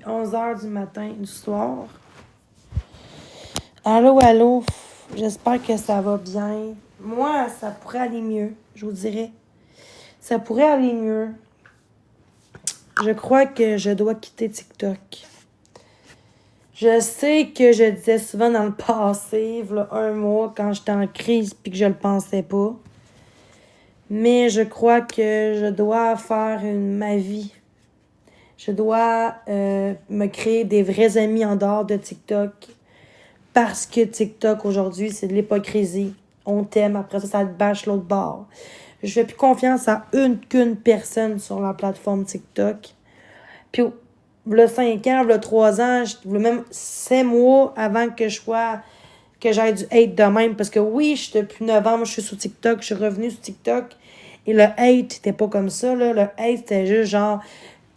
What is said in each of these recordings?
11h du matin, du soir. Allô, allô. J'espère que ça va bien. Moi, ça pourrait aller mieux, je vous dirais. Ça pourrait aller mieux. Je crois que je dois quitter TikTok. Je sais que je disais souvent dans le passé, il y a un mois, quand j'étais en crise puis que je le pensais pas. Mais je crois que je dois faire ma vie. Je dois me créer des vrais amis en dehors de TikTok. Parce que TikTok, aujourd'hui, c'est de l'hypocrisie. On t'aime, après ça te bâche l'autre bord. Je fais plus confiance à qu'une personne sur la plateforme TikTok. Puis, le 5 ans, le 3 ans, même 5 mois avant que j'aille du hate de même. Parce que oui, depuis novembre, je suis sur TikTok, je suis revenue sur TikTok. Et le hate, c'était pas comme ça, là. Le hate, c'était juste genre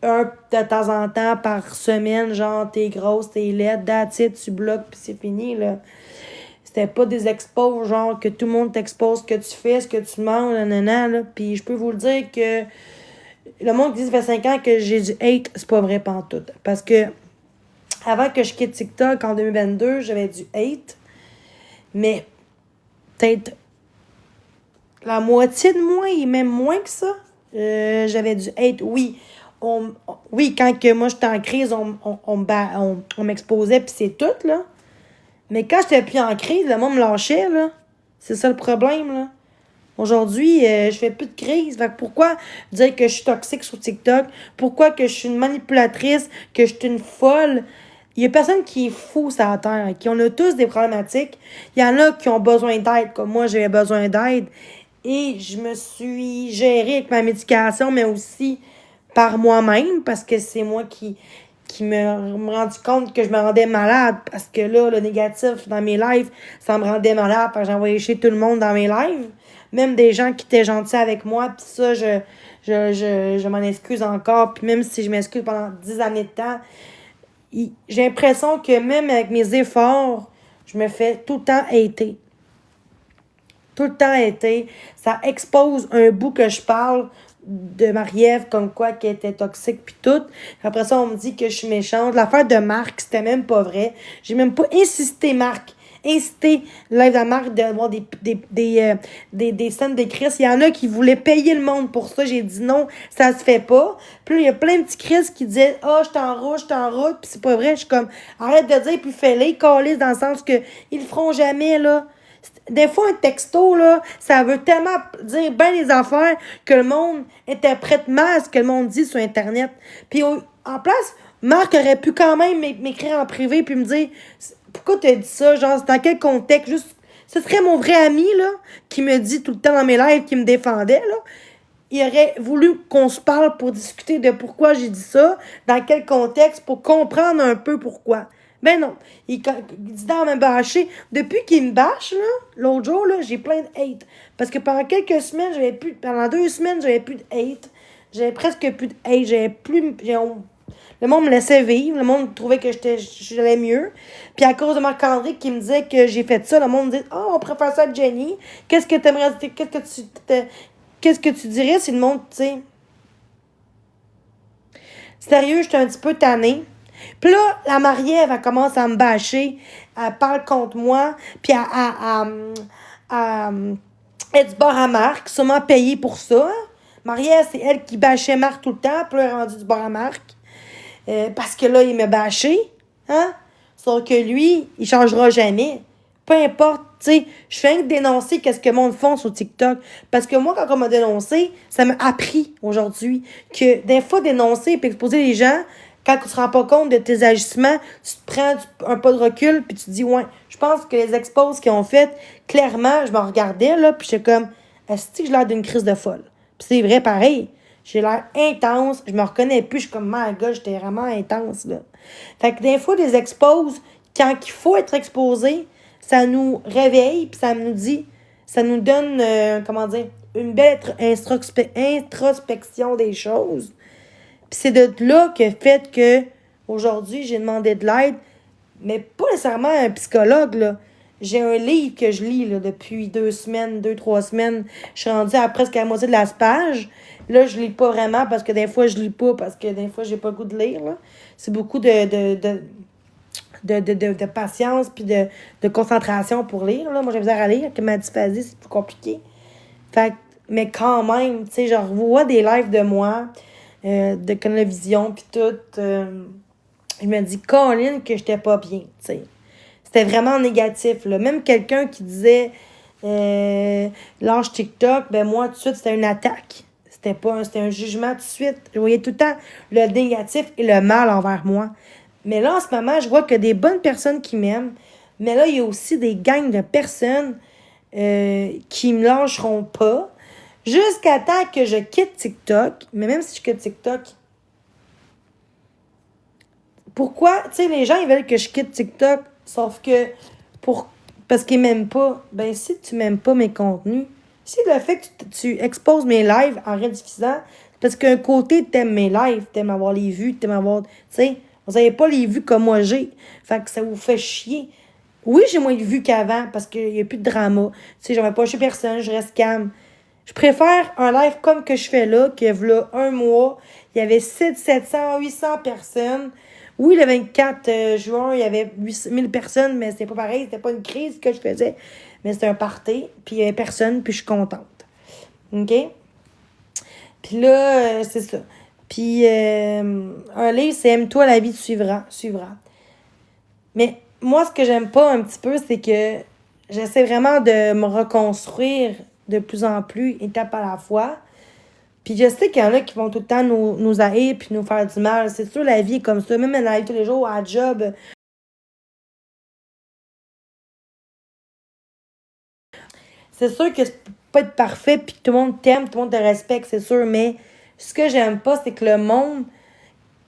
un de temps en temps par semaine, genre t'es grosse, t'es laide, that's it, tu bloques, puis c'est fini, là. C'était pas des expos, genre que tout le monde t'expose ce que tu fais, ce que tu manges, nanana, là. Puis je peux vous le dire que le monde qui dit ça fait 5 ans que j'ai du hate, c'est pas vrai pantoute. Parce que avant que je quitte TikTok en 2022, j'avais du hate. Mais peut-être la moitié de moi, et même moins que ça. J'avais du hate, oui. Oui, quand que moi j'étais en crise, on m'exposait, puis c'est tout, là. Mais quand j'étais plus en crise, le monde me lâchait, là. C'est ça le problème, là. Aujourd'hui, je fais plus de crise. Fait que pourquoi dire que je suis toxique sur TikTok? Pourquoi que je suis une manipulatrice? Que je suis une folle? Il y a personne qui est fou sur la terre. Qui on a tous des problématiques. Il y en a qui ont besoin d'aide, comme moi, j'avais besoin d'aide. Et je me suis gérée avec ma médication, mais aussi par moi-même, parce que c'est moi qui me rendu compte que je me rendais malade, parce que là, le négatif dans mes lives, ça me rendait malade, parce que j'envoyais chez tout le monde dans mes lives, même des gens qui étaient gentils avec moi, puis ça, je m'en excuse encore, puis même si je m'excuse pendant 10 années de temps, j'ai l'impression que même avec mes efforts, je me fais tout le temps hater. Tout le temps hater. Ça expose un bout que je parle de Marie-Ève, comme quoi qu'elle était toxique puis tout. Après ça, on me dit que je suis méchante. L'affaire de Marc, c'était même pas vrai. J'ai même pas insisté, Marc. Incité live de Marc d'avoir des scènes de Chris. Il y en a qui voulaient payer le monde pour ça. J'ai dit non, ça se fait pas. Puis là, il y a plein de petits Chris qui disaient ah, je t'en route, puis c'est pas vrai. Je suis comme arrête de dire, puis fais-les, calisse, dans le sens que ils le feront jamais, là. Des fois, un texto, là, ça veut tellement dire bien les affaires que le monde interprète mal ce que le monde dit sur Internet. Puis, en place, Marc aurait pu quand même m'écrire en privé puis me dire pourquoi tu as dit ça, genre, c'est dans quel contexte. Juste, ce serait mon vrai ami, là, qui me dit tout le temps dans mes lives, qui me défendait, là. Il aurait voulu qu'on se parle pour discuter de pourquoi j'ai dit ça, dans quel contexte, pour comprendre un peu pourquoi. Ben non. Il dit dans me bâcher. Depuis qu'il me bâche, là, l'autre jour, là, j'ai plein de hate. Parce que pendant quelques semaines, pendant 2 semaines, j'avais plus de hate. J'avais presque plus de hate. Le monde me laissait vivre. Le monde trouvait que j'allais mieux. Puis à cause de Marc-André qui me disait que j'ai fait ça, le monde me dit oh, on préfère ça à Jenny. Qu'est-ce que tu dirais si le monde, tu sais. Sérieux, j'étais un petit peu tannée. Puis là, la Marie-Ève, elle commence à me bâcher. Elle parle contre moi. Puis elle du bord à Marc, sûrement payée pour ça. Marie-Ève, c'est elle qui bâchait Marc tout le temps. Puis là, elle est rendue du bord à Marc. Parce que là, il m'a bâché. Hein? Sauf que lui, il changera jamais. Peu importe, tu sais, je fais rien que dénoncer qu'est-ce que le monde font sur TikTok. Parce que moi, quand on m'a dénoncé, ça m'a appris aujourd'hui que des fois, dénoncer et exposer les gens, quand tu te rends pas compte de tes agissements, tu te prends un pas de recul puis tu te dis, ouais, je pense que les expos qu'ils ont fait, clairement, je me regardais, là, puis j'étais comme, est-ce que j'ai l'air d'une crise de folle? Puis c'est vrai, pareil. J'ai l'air intense, je me reconnais plus, je suis comme, my God, j'étais vraiment intense, là. Fait que des fois, des expos, quand il faut être exposé, ça nous réveille, puis ça nous donne, comment dire, une belle introspection des choses. Puis c'est de là que fait que aujourd'hui j'ai demandé de l'aide, mais pas nécessairement un psychologue, là. J'ai un livre que je lis là, depuis 2 semaines, 2, 3 semaines. Je suis rendue à presque à la moitié de la page. Là, je lis pas vraiment parce que des fois, je lis pas parce que des fois, j'ai pas le goût de lire. Là. C'est beaucoup de patience puis de concentration pour lire. Là. Moi, j'ai besoin à lire. Que ma dysphasie, c'est plus compliqué. Fait mais quand même, tu sais, je revois des lives de moi, de Conovision puis tout. Je me dis, Colin, que j'étais pas bien, tu sais. C'était vraiment négatif, là. Même quelqu'un qui disait lâche TikTok, ben moi, tout de suite, c'était une attaque. C'était un jugement tout de suite. Je voyais tout le temps le négatif et le mal envers moi. Mais là, en ce moment, je vois que des bonnes personnes qui m'aiment. Mais là, il y a aussi des gangs de personnes qui me lâcheront pas jusqu'à temps que je quitte TikTok. Mais même si je quitte TikTok, pourquoi? Tu sais, les gens, ils veulent que je quitte TikTok, sauf que parce qu'ils m'aiment pas. Ben, si tu m'aimes pas mes contenus, si le fait que tu exposes mes lives en rediffusant, c'est parce qu'un côté, t'aimes mes lives, t'aimes avoir les vues, t'aimes avoir. Tu sais, vous n'avez pas les vues comme moi j'ai. Fait que ça vous fait chier. Oui, j'ai moins de vues qu'avant parce qu'il n'y a plus de drama. Tu sais, j'en vais pas chez personne, je reste calme. Je préfère un live comme que je fais là, que là, un mois, il y avait 700, 800 personnes. Oui, le 24 juin, il y avait 8000 personnes, mais c'était pas pareil, c'était pas une crise que je faisais, mais c'était un party, puis il y avait personne, puis je suis contente. OK? Puis là, c'est ça. Puis un livre, c'est Aime-toi, la vie te suivra. Mais moi, ce que j'aime pas un petit peu, c'est que j'essaie vraiment de me reconstruire de plus en plus, étape à la fois. Puis je sais qu'il y en a qui vont tout le temps nous haïr puis nous faire du mal. C'est sûr, la vie est comme ça. Même dans la vie tous les jours, à la job. C'est sûr que c'est pas être parfait puis que tout le monde t'aime, tout le monde te respecte, c'est sûr. Mais ce que j'aime pas, c'est que le monde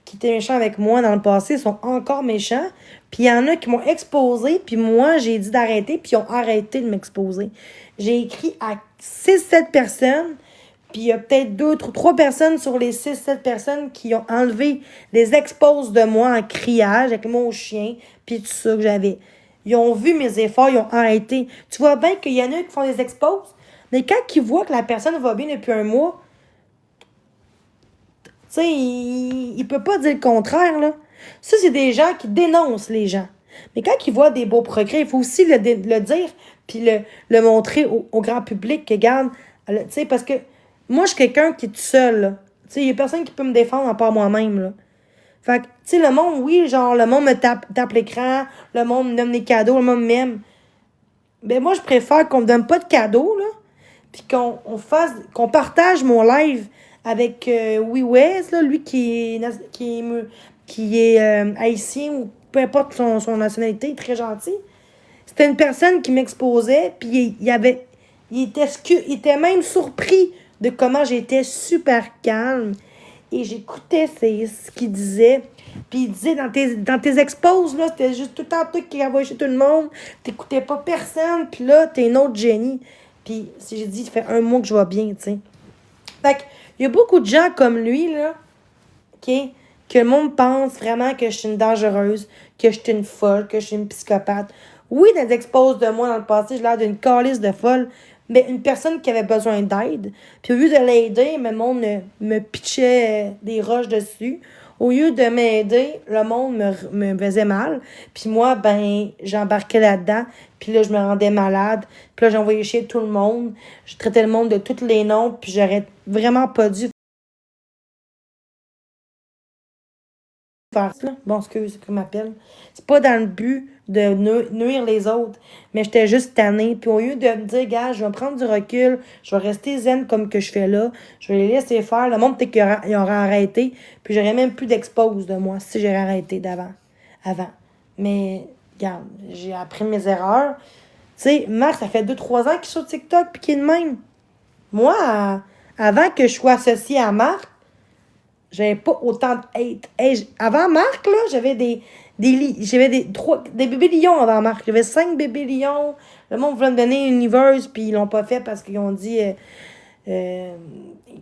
qui était méchant avec moi dans le passé sont encore méchants. Puis il y en a qui m'ont exposé, puis moi, j'ai dit d'arrêter, puis ils ont arrêté de m'exposer. J'ai écrit à 6 7 personnes, puis il y a peut-être 3 personnes sur les 6 7 personnes qui ont enlevé les exposes de moi en criage avec mon chien, puis tout ça que j'avais. Ils ont vu mes efforts, ils ont arrêté. Tu vois bien qu'il y en a qui font des exposes, mais quand ils voient que la personne va bien depuis un mois, tu sais, il peut pas dire le contraire, là. Ça, c'est des gens qui dénoncent les gens. Mais quand ils voient des beaux progrès, il faut aussi le dire, puis le montrer au grand public, que regarde, tu sais, parce que moi, je suis quelqu'un qui est tout seul, là. Tu sais, il y a personne qui peut me défendre à part moi-même, là. Fait que, tu sais, le monde, oui, genre, le monde me tape l'écran, le monde me donne des cadeaux, le monde m'aime. Ben, moi, je préfère qu'on me donne pas de cadeaux, là, puis qu'on partage mon live avec Wes, là, lui qui est haïtien ou peu importe son nationalité, très gentil. C'était une personne qui m'exposait, puis il était même surpris de comment j'étais super calme. Et j'écoutais ce qu'il disait. Puis il disait, dans tes exposes, là, c'était juste tout le temps toi qui envoyais chez tout le monde. T'écoutais pas personne. Puis là, t'es une autre génie. Puis si j'ai dit, ça fait un mois que je vais bien, tu sais. Fait que, il y a beaucoup de gens comme lui, là, OK, que le monde pense vraiment que je suis une dangereuse, que je suis une folle, que je suis une psychopathe. Oui, dans des exposes de moi dans le passé, j'ai l'air d'une calice de folle, mais une personne qui avait besoin d'aide. Puis au lieu de l'aider, le monde me pitchait des roches dessus. Au lieu de m'aider, le monde me faisait mal. Puis moi, ben, j'embarquais là-dedans. Puis là, je me rendais malade. Puis là, j'envoyais chier tout le monde. Je traitais le monde de tous les noms. Puis j'aurais vraiment pas dû faire ça. Bon, excuse, c'est comme m'appelle. C'est pas dans le but de nuire les autres, mais j'étais juste tannée. Puis au lieu de me dire, gars, je vais prendre du recul, je vais rester zen comme que je fais là, je vais les laisser faire. Le monde, peut-être qu'il aurait arrêté, puis j'aurais même plus d'expose de moi si j'aurais arrêté avant. Mais, regarde, j'ai appris mes erreurs. Tu sais, Marc, ça fait 2 3 ans qu'il est sur TikTok, puis qu'il est de même. Moi, avant que je sois associée à Marc, j'avais pas autant de hate. Hey, avant Marc, là, j'avais j'avais des bébés lions avant Marc. J'avais 5 bébés lions. Le monde voulait me donner une universe, puis ils l'ont pas fait parce qu'ils ont dit... il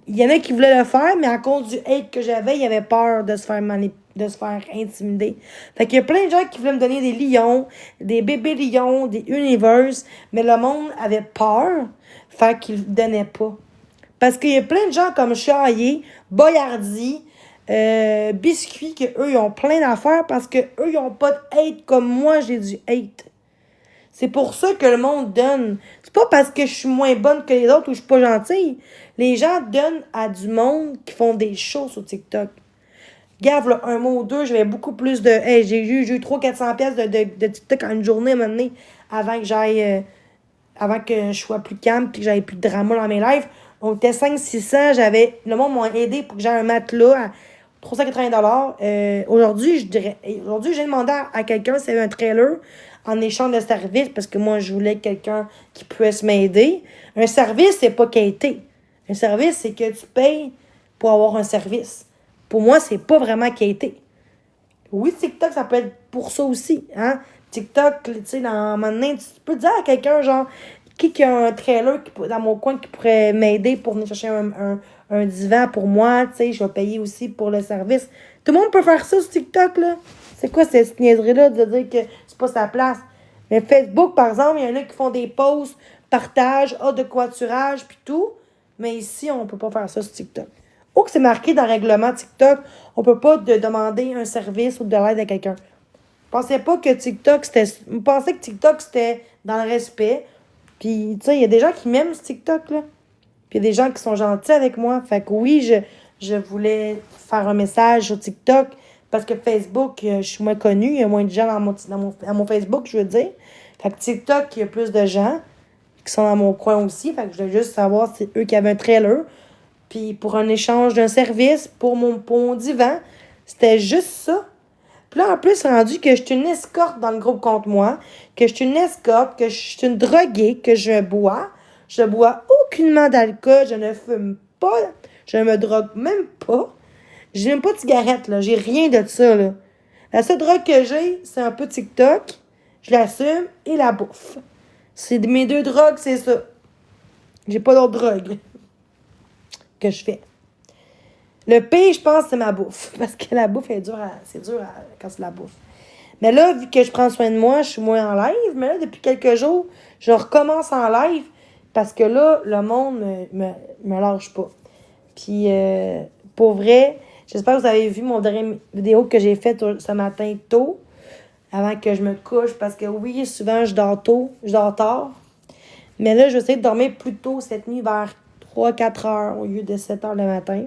y en a qui voulaient le faire, mais à cause du hate que j'avais, ils avaient peur de se faire intimider. Fait qu'il y a plein de gens qui voulaient me donner des lions, des bébés lions, des universe, mais le monde avait peur, fait qu'ils le donnaient pas. Parce qu'il y a plein de gens comme Charrier, Boyardi, Biscuit, qu'eux, ils ont plein d'affaires parce qu'eux, ils n'ont pas de hate comme moi, j'ai du hate. C'est pour ça que le monde donne. C'est pas parce que je suis moins bonne que les autres ou je suis pas gentille. Les gens donnent à du monde qui font des shows sur TikTok. Gave, là, un mois ou deux, j'avais beaucoup plus de. Hey, j'ai eu 300-400 pièces de TikTok en une journée à un moment donné avant que j'aille. Avant que je sois plus calme et que j'avais plus de drama dans mes lives. On était 500-600. Le monde m'a aidé pour que j'aie un matelas à 380 aujourd'hui, j'ai demandé à quelqu'un s'il y avait un trailer en échange de service parce que moi, je voulais quelqu'un qui puisse m'aider. Un service, c'est pas qualité. Un service, c'est que tu payes pour avoir un service. Pour moi, c'est pas vraiment qualité. Oui, TikTok, ça peut être pour ça aussi. Hein? TikTok, tu sais, maintenant, tu peux dire à quelqu'un, genre, qui a un trailer dans mon coin qui pourrait m'aider pour venir chercher un divan pour moi, tu sais, je vais payer aussi pour le service. Tout le monde peut faire ça sur TikTok, là. C'est quoi cette niaiserie-là de dire que c'est pas sa place? Mais Facebook, par exemple, il y en a qui font des posts, partage, de coiturage, puis tout. Mais ici, on peut pas faire ça sur TikTok. Ou que c'est marqué dans le règlement TikTok, on peut pas demander un service ou de l'aide à quelqu'un. Je pensais pas que TikTok, je pensais que TikTok, c'était dans le respect. Puis, tu sais, il y a des gens qui m'aiment sur TikTok, là. Puis, il y a des gens qui sont gentils avec moi. Fait que oui, je voulais faire un message sur TikTok parce que Facebook, je suis moins connue. Il y a moins de gens à mon Facebook, je veux dire. Fait que TikTok, il y a plus de gens qui sont dans mon coin aussi. Fait que je voulais juste savoir si c'est eux qui avaient un trailer. Puis, pour un échange d'un service pour mon divan, c'était juste ça. Puis là, en plus, rendu que je suis une escorte dans le groupe contre moi, que je suis une escorte, que je suis une droguée, que je bois aucunement d'alcool, je ne fume pas, je ne me drogue même pas. J'ai même pas de cigarette, là. J'ai rien de ça, là. La seule drogue que j'ai, c'est un peu TikTok, je l'assume, et la bouffe. C'est mes deux drogues, c'est ça. J'ai pas d'autres drogues que je fais. Le pire, je pense, c'est ma bouffe. Parce que la bouffe c'est dur quand c'est la bouffe. Mais là, vu que je prends soin de moi, je suis moins en live. Mais là, depuis quelques jours, je recommence en live. Parce que là, le monde me lâche pas. Puis, pour vrai, j'espère que vous avez vu mon dernier vidéo que j'ai faite ce matin tôt. Avant que je me couche. Parce que oui, souvent, je dors tôt. Je dors tard. Mais là, je vais essayer de dormir plus tôt cette nuit vers 3-4 heures au lieu de 7 heures le matin.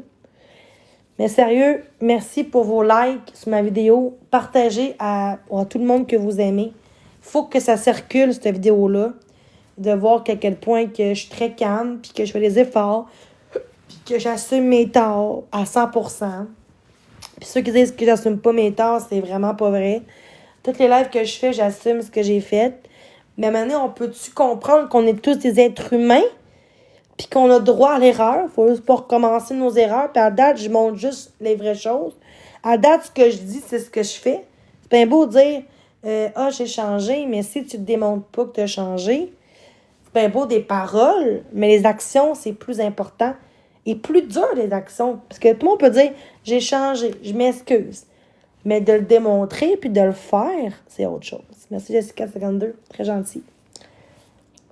Mais sérieux, merci pour vos likes sur ma vidéo. Partagez à tout le monde que vous aimez. Il faut que ça circule, cette vidéo-là. De voir à quel point que je suis très calme, puis que je fais des efforts, puis que j'assume mes torts à 100%. Puis ceux qui disent que j'assume pas mes torts, c'est vraiment pas vrai. Toutes les lives que je fais, j'assume ce que j'ai fait. Mais maintenant, on peut-tu comprendre qu'on est tous des êtres humains? Puis qu'on a droit à l'erreur. Il faut juste pas recommencer nos erreurs. Puis à date, je montre juste les vraies choses. À date, ce que je dis, c'est ce que je fais. C'est bien beau dire j'ai changé, mais si tu ne démontres pas que tu as changé, c'est bien beau des paroles, mais les actions, c'est plus important. Et plus dur, les actions. Parce que tout le monde peut dire j'ai changé, je m'excuse. Mais de le démontrer puis de le faire, c'est autre chose. Merci Jessica52, très gentil.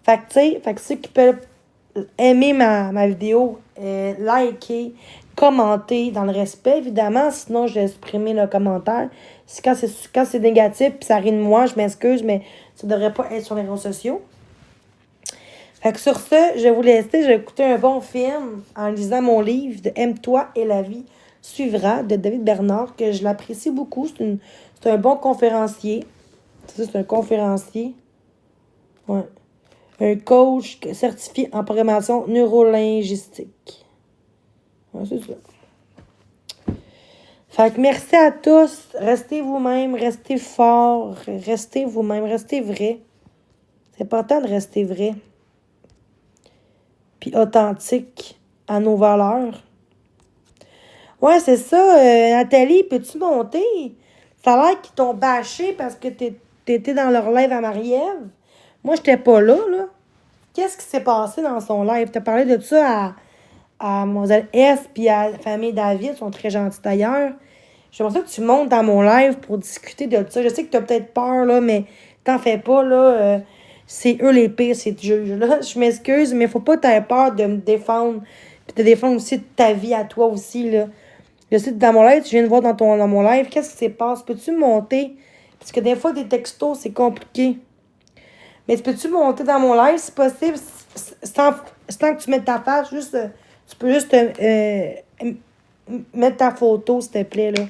Fait que, tu sais, ceux qui peuvent aimer ma vidéo, liker, commenter dans le respect, évidemment. Sinon, je vais supprimer le commentaire. Quand c'est négatif puis ça rit de moi, je m'excuse, mais ça ne devrait pas être sur les réseaux sociaux. Fait que sur ce, je vais vous laisser. Je vais écouter un bon film en lisant mon livre de Aime-toi et la vie suivra de David Bernard, que je l'apprécie beaucoup. C'est un bon conférencier. C'est un conférencier. Ouais. Un coach certifié en programmation neurolinguistique. Ouais, c'est ça. Fait que merci à tous. Restez vous-même, restez fort, restez vous-même, restez vrai. C'est important de rester vrai. Puis authentique à nos valeurs. Ouais, c'est ça. Nathalie, peux-tu monter? Ça a l'air qu'ils t'ont bâché parce que t'étais dans leur live à Marie-Ève. Moi, j'étais pas là. Qu'est-ce qui s'est passé dans son live? T'as parlé de ça à Mlle S puis à la famille David. Ils sont très gentils d'ailleurs. J'aimerais ça que tu montes dans mon live pour discuter de ça. Je sais que t'as peut-être peur, là, mais t'en fais pas, là. C'est eux les pires, ces juges-là. Je m'excuse, mais faut pas t'avoir peur de me défendre Puis t'as des fois aussi de ta vie à toi aussi, là. Je sais, dans mon live, tu viens de voir dans mon live, qu'est-ce qui se passe? Peux-tu monter? Parce que des fois, des textos, c'est compliqué. Mais peux-tu monter dans mon live, si possible, sans que tu mettes ta face, juste, tu peux juste mettre ta photo, s'il te plaît, là.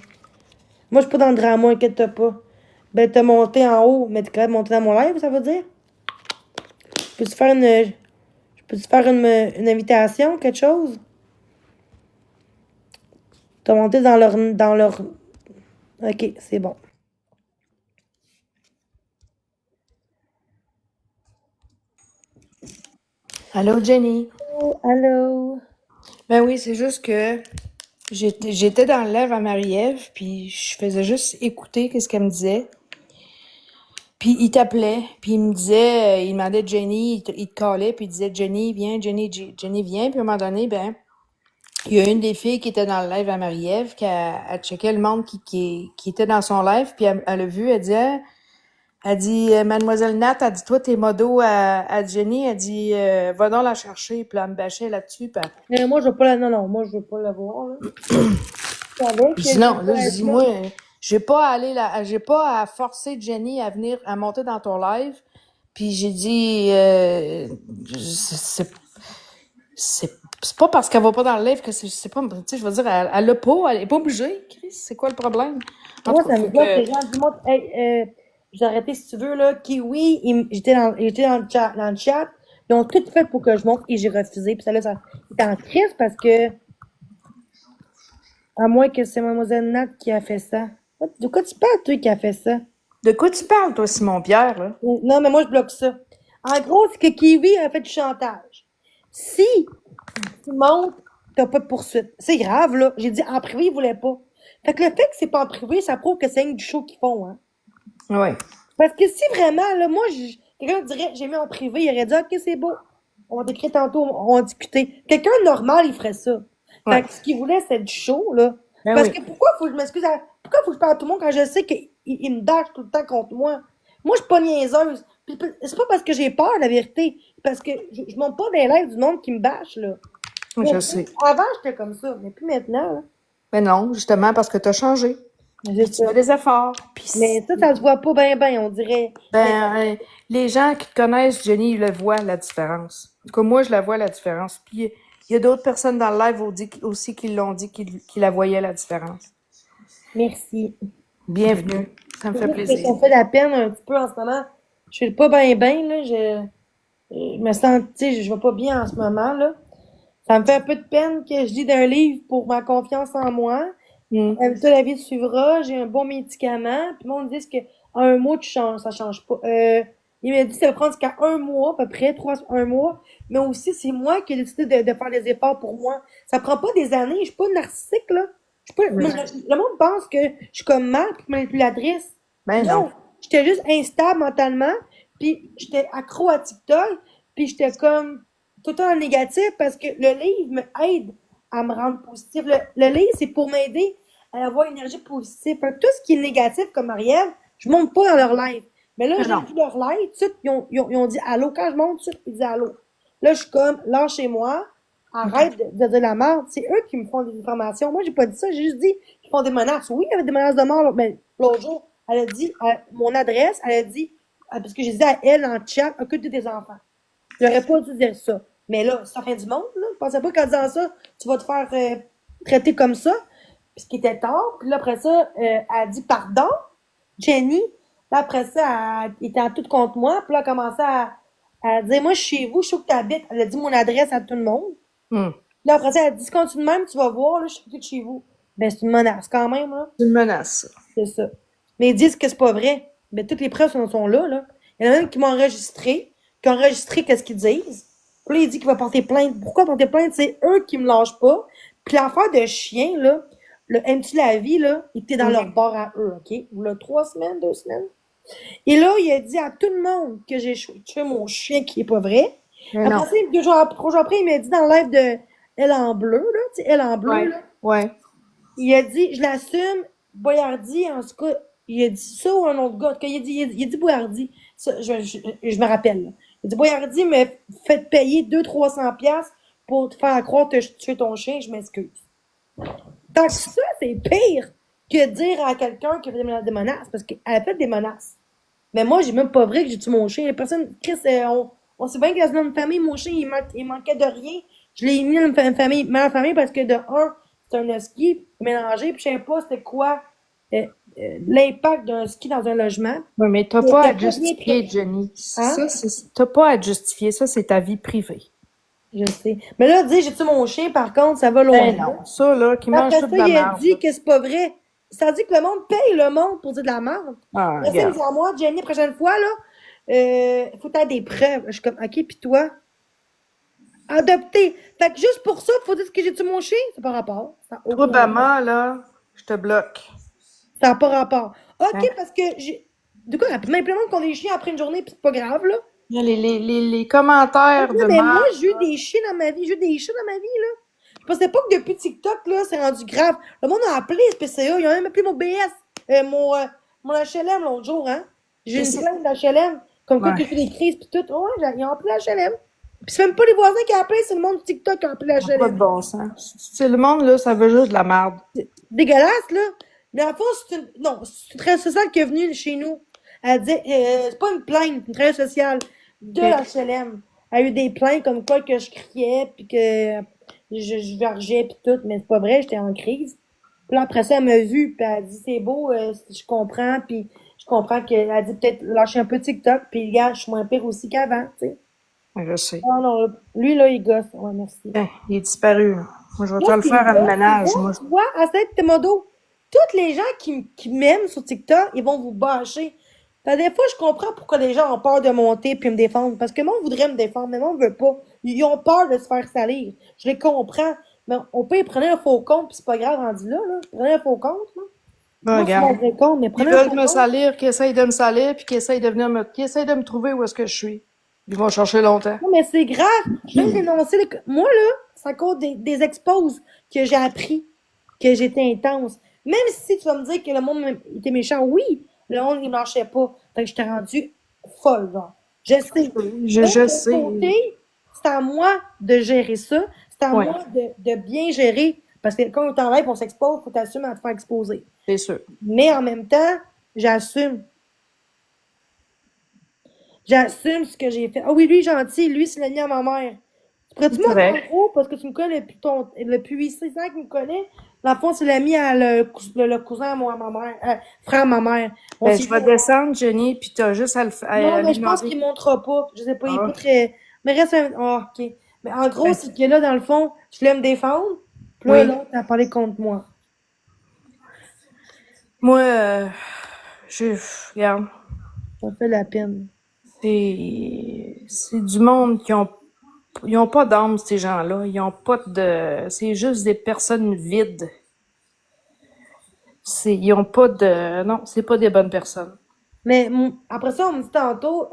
Moi, je suis pas dans le drama, inquiète-toi pas. Ben, t'as monté en haut, mais t'es quand même monté dans mon live, ça veut dire? Peux-tu faire une invitation, quelque chose? T'as monté dans leur... OK, c'est bon. Allô, Jenny? Oh, allô? Ben oui, c'est juste que j'étais dans le live à Marie-Ève, puis je faisais juste écouter qu'est-ce qu'elle me disait. Puis il t'appelait, puis il me disait, il demandait Jenny, il te callait, puis il disait Jenny, viens, Jenny, viens. Puis à un moment donné, ben, il y a une des filles qui était dans le live à Marie-Ève, qui a checké le monde qui était dans son live, puis elle a vu, elle dit, ah, elle dit, Mademoiselle Nat, elle dit, toi, t'es modo à Jenny, elle dit, va donc la chercher, puis elle me bâchait là-dessus, puis Moi, je veux pas la... Non, non, moi, je veux pas la voir, là. Tu savais que puis je sinon, veux là, pas je être dis, là? moi, j'ai pas à forcer Jenny à venir, à monter dans ton live. Puis j'ai dit, c'est, c'est pas parce qu'elle va pas dans le live que c'est pas, tu sais, je veux dire, elle l'a pas, elle est pas obligée, Chris. C'est quoi le problème? En Moi, tout cas, ça me fait bloque que, les gens. Dis-moi, hey, j'ai arrêté si tu veux, là. Kiwi, j'étais dans le chat. Ils ont tout fait pour que je monte et j'ai refusé. Puis ça, là, ça, était en crise parce que, à moins que c'est Mademoiselle Nat qui a fait ça. De quoi tu parles, toi, qui a fait ça? de quoi tu parles, toi, Simon-Pierre, là? Non, mais moi, je bloque ça. En gros, c'est que Kiwi a fait du chantage. Si tu montes, t'as pas de poursuite. C'est grave, là. J'ai dit en privé, ils voulaient pas. Fait que le fait que c'est pas en privé, ça prouve que c'est une du show qu'ils font, hein. Ouais. Parce que si vraiment, là, moi, quelqu'un dirait, j'ai mis en privé, il aurait dit, OK, c'est beau. On va t'écrire tantôt, on va discuter. Quelqu'un de normal, il ferait ça. Fait Ouais. que ce qu'il voulait, c'est du show, là. Ben Parce oui. que pourquoi faut que je m'excuse pourquoi faut que je parle à tout le monde quand je sais qu'il me dash tout le temps contre moi? Moi, je suis pas niaiseuse. Puis c'est pas parce que j'ai peur, la vérité. Parce que je monte pas dans les lèvres du monde qui me bâche, là. Je sais. Avant, j'étais comme ça, mais plus maintenant, là. Ben non, justement, parce que t'as changé. C'est Puis tu ça. fais des efforts. Puis, Mais ça se voit pas bien, on dirait. Mais ben, les gens qui te connaissent, Jenny, ils le voient, la différence. En tout cas, moi, je la vois, la différence. Puis, il y a d'autres personnes dans le live aussi qui l'ont dit, qui la voyaient, la différence. merci. Bienvenue. Ça me C'est fait juste que plaisir. ça me fait la peine un petit peu en ce moment. Je suis pas bien, là. Je me sens, tu sais, je vais pas bien en ce moment, là. Ça me fait un peu de peine que je lis d'un livre pour ma confiance en moi. Mm. Toute la vie suivra, j'ai un bon médicament. Puis moi, on me dit que en un mois, tu changes, ça change pas. Il m'a dit que ça va prendre jusqu'à un mois, à peu près, un mois. Mais aussi, c'est moi qui ai décidé de faire des efforts pour moi. Ça prend pas des années. Je suis pas narcissique, là. Je suis pas, Oui. le monde pense que je suis comme mal puis manipulatrice. Ben non. Non. J'étais juste instable mentalement. Puis j'étais accro à TikTok. Puis j'étais comme tout le temps en négatif parce que le livre me aide à me rendre positive. Le livre, c'est pour m'aider à avoir une énergie positive. Fait que tout ce qui est négatif, comme Ariel, je monte pas dans leur live. Mais là, Ben j'ai non. vu leur live, tout de suite, ils ont dit allô. Quand je monte, tout de suite, ils disent allô. Là, je suis comme, lâchez-moi, arrête de dire la merde. C'est eux qui me font des informations. Moi, j'ai pas dit ça, j'ai juste dit qu'ils font des menaces. Oui, il y avait des menaces de mort, mais l'autre jour, elle a dit mon adresse, elle a dit, parce que j'ai dit à elle en chat, occupe de tes enfants. J'aurais pas dû dire ça. Mais là, ça fait du monde, là. Je pensais pas qu'en disant ça, tu vas te faire traiter comme ça. Puis ce qui était tard. Puis là, après ça, elle a dit pardon, Jenny. Là, après ça, elle était en tout contre moi. Puis là, elle a commencé à dire, moi, je suis chez vous, je sais où tu habites. Elle a dit mon adresse à tout le monde. Mm. Là, après ça, elle a dit, si continue de même, tu vas voir, là, je suis tout chez vous. Ben, c'est une menace quand même, là. C'est une menace, ça. C'est ça. Mais ils disent que c'est pas vrai. Ben, toutes les preuves sont là, là. Il y en a même qui m'ont enregistré, qui ont enregistré qu'est-ce qu'ils disent. Puis là, il dit qu'il va porter plainte. Pourquoi porter plainte? C'est eux qui me lâchent pas. Puis l'affaire de chien, là, le Aimes-tu la vie, là, il était dans Mm. leur bord à eux, OK? Là, 3 semaines, 2 semaines. Et là, il a dit à tout le monde que j'ai tué mon chien, qui est pas vrai. Mais non. Après ça, 2 jours après, il m'a dit dans le live de Elle en bleu, là, tu sais, Elle en bleu, Ouais. là. Ouais. Il a dit, je l'assume, Boyardi, en tout cas, il a dit ça ou un autre gars. En tout cas, il a dit Boyardi. Ça, je me rappelle, là. Il a dit Boyardi m'a fait payer 200-300$ pour te faire croire que je tué ton chien, je m'excuse. Tant que ça, c'est pire que dire à quelqu'un qui a fait des menaces, parce qu'elle a fait des menaces. Mais moi, j'ai même pas vrai que j'ai tué mon chien. Les personnes, Chris, on sait bien que dans une famille, mon chien, il manquait de rien. Je l'ai mis dans une famille, ma famille, parce que de un, c'est un husky mélangé, puis je sais pas c'était quoi euh, l'impact d'un husky dans un logement. Oui, mais t'as Il pas était à pas bien justifier, Jenny. Hein? T'as pas à justifier. Ça, c'est ta vie privée. Je sais. Mais là, dire j'ai tué mon chien, par contre, ça va loin. Ben non. Ça, là, qui mange Après toute ça, la il a merde. dit que c'est pas vrai. Ça dit que le monde paye le monde pour dire de la merde. Ah, Après ça, il me regarde. dit à moi, Jenny, prochaine fois, là, faut avoir des preuves. Je suis comme, OK, puis toi? Adopté. Fait que juste pour ça, faut dire que j'ai tué mon chien. C'est pas rapport. Ça n'a Toi, aucun rapport. Bama, là, je te bloque. Ça n'a pas rapport. OK, Hein? parce que j'ai. Du coup, même plein de monde qui ont des chiens après une journée, puis c'est pas grave, là. Les commentaires Non, de mais moi, merde, j'ai eu là. des chiens dans ma vie. J'ai eu des chats dans ma vie, là. Je pensais pas que depuis TikTok, là, c'est rendu grave. Le monde a appelé SPCA. Ils ont même appelé mon BS, mon HLM l'autre jour, hein. J'ai Mais une c'est... plainte d'HLM. Comme quoi Ouais. que je fais des crises pis tout. Ouais, ils ont appelé HLM. Pis c'est même pas les voisins qui ont appelé, c'est le monde du TikTok qui a appelé Ça n'a pas de HLM. bon sens. C'est le monde, là, ça veut juste de la merde. C'est dégueulasse, là. Mais en fait, non, c'est une travailleuse sociale qui est venue chez nous. Elle dit, c'est pas une plainte, une travailleuse sociale de Ok. l'HLM. Elle a eu des plaintes comme quoi que je criais, puis que je vergeais, puis tout, mais c'est pas vrai, j'étais en crise. Puis là, après ça, elle m'a vu, puis elle a dit, c'est beau, je comprends, puis je comprends qu'elle a dit peut-être lâcher un peu TikTok, puis gars, je suis moins pire aussi qu'avant, tu sais. Je sais. Non, non, lui, là, il gosse. Ouais, merci. Hein, il est disparu. Moi, je vais Moi, te ce le qui me faire à le gosse, c'est ménage, ça, moi. tu vois, à cette modo, toutes les gens qui m'aiment sur TikTok, ils vont vous bâcher. Fait des fois, je comprends pourquoi les gens ont peur de monter puis me défendre. Parce que moi, on voudrait me défendre, mais moi, on veut pas. Ils ont peur de se faire salir. Je les comprends. Mais on peut y prendre un faux compte, puis c'est pas grave rendu là, là. Prenez un faux compte, là. Ben, Moi, c'est mon regarde. vrai compte, mais Ils prenez un veulent faux me compte. salir, qu'ils essayent de me salir, puis qu'ils essayent de me trouver où est-ce que je suis. Ils vont chercher longtemps. Non, mais c'est grave. Je viens de dénoncer. Moi, là, c'est à cause des exposes que j'ai appris que j'étais intense. Même si tu vas me dire que le monde était méchant, oui, le monde, il marchait pas. Fait que j'étais rendue folle, genre. Je sais. Mais Je d'un sais. côté, c'est à moi de gérer ça. C'est à Ouais, moi de bien gérer. Parce que quand on est en live, on s'expose, faut t'assumer à te faire exposer. c'est sûr. Mais en même temps, j'assume. J'assume ce que j'ai fait. Ah oui, lui, gentil. Lui, c'est l'ami à ma mère. Pourrais-tu C'est monter vrai. en gros parce que tu me connais depuis 6 ans qu'il me connaît. Dans le fond, c'est l'ami à le cousin à moi, à ma mère, frère à ma mère. On Ben, s'est je dit, vais descendre, Jenny, puis t'as juste non, à mais lui je pense demander. qu'il montrera pas. Je sais pas, il est pas Ah, très, mais reste un, oh, ok. Mais en gros, ben, c'est que là, dans le fond, je voulais me défendre. Puis là, oui. l'autre a parlé contre moi. Moi, regarde, Ça fait la peine. c'est du monde ils ont pas d'âme, ces gens-là. Ils ont pas c'est juste des personnes vides. Ils ont pas non, c'est pas des bonnes personnes. Mais après ça, on me dit tantôt,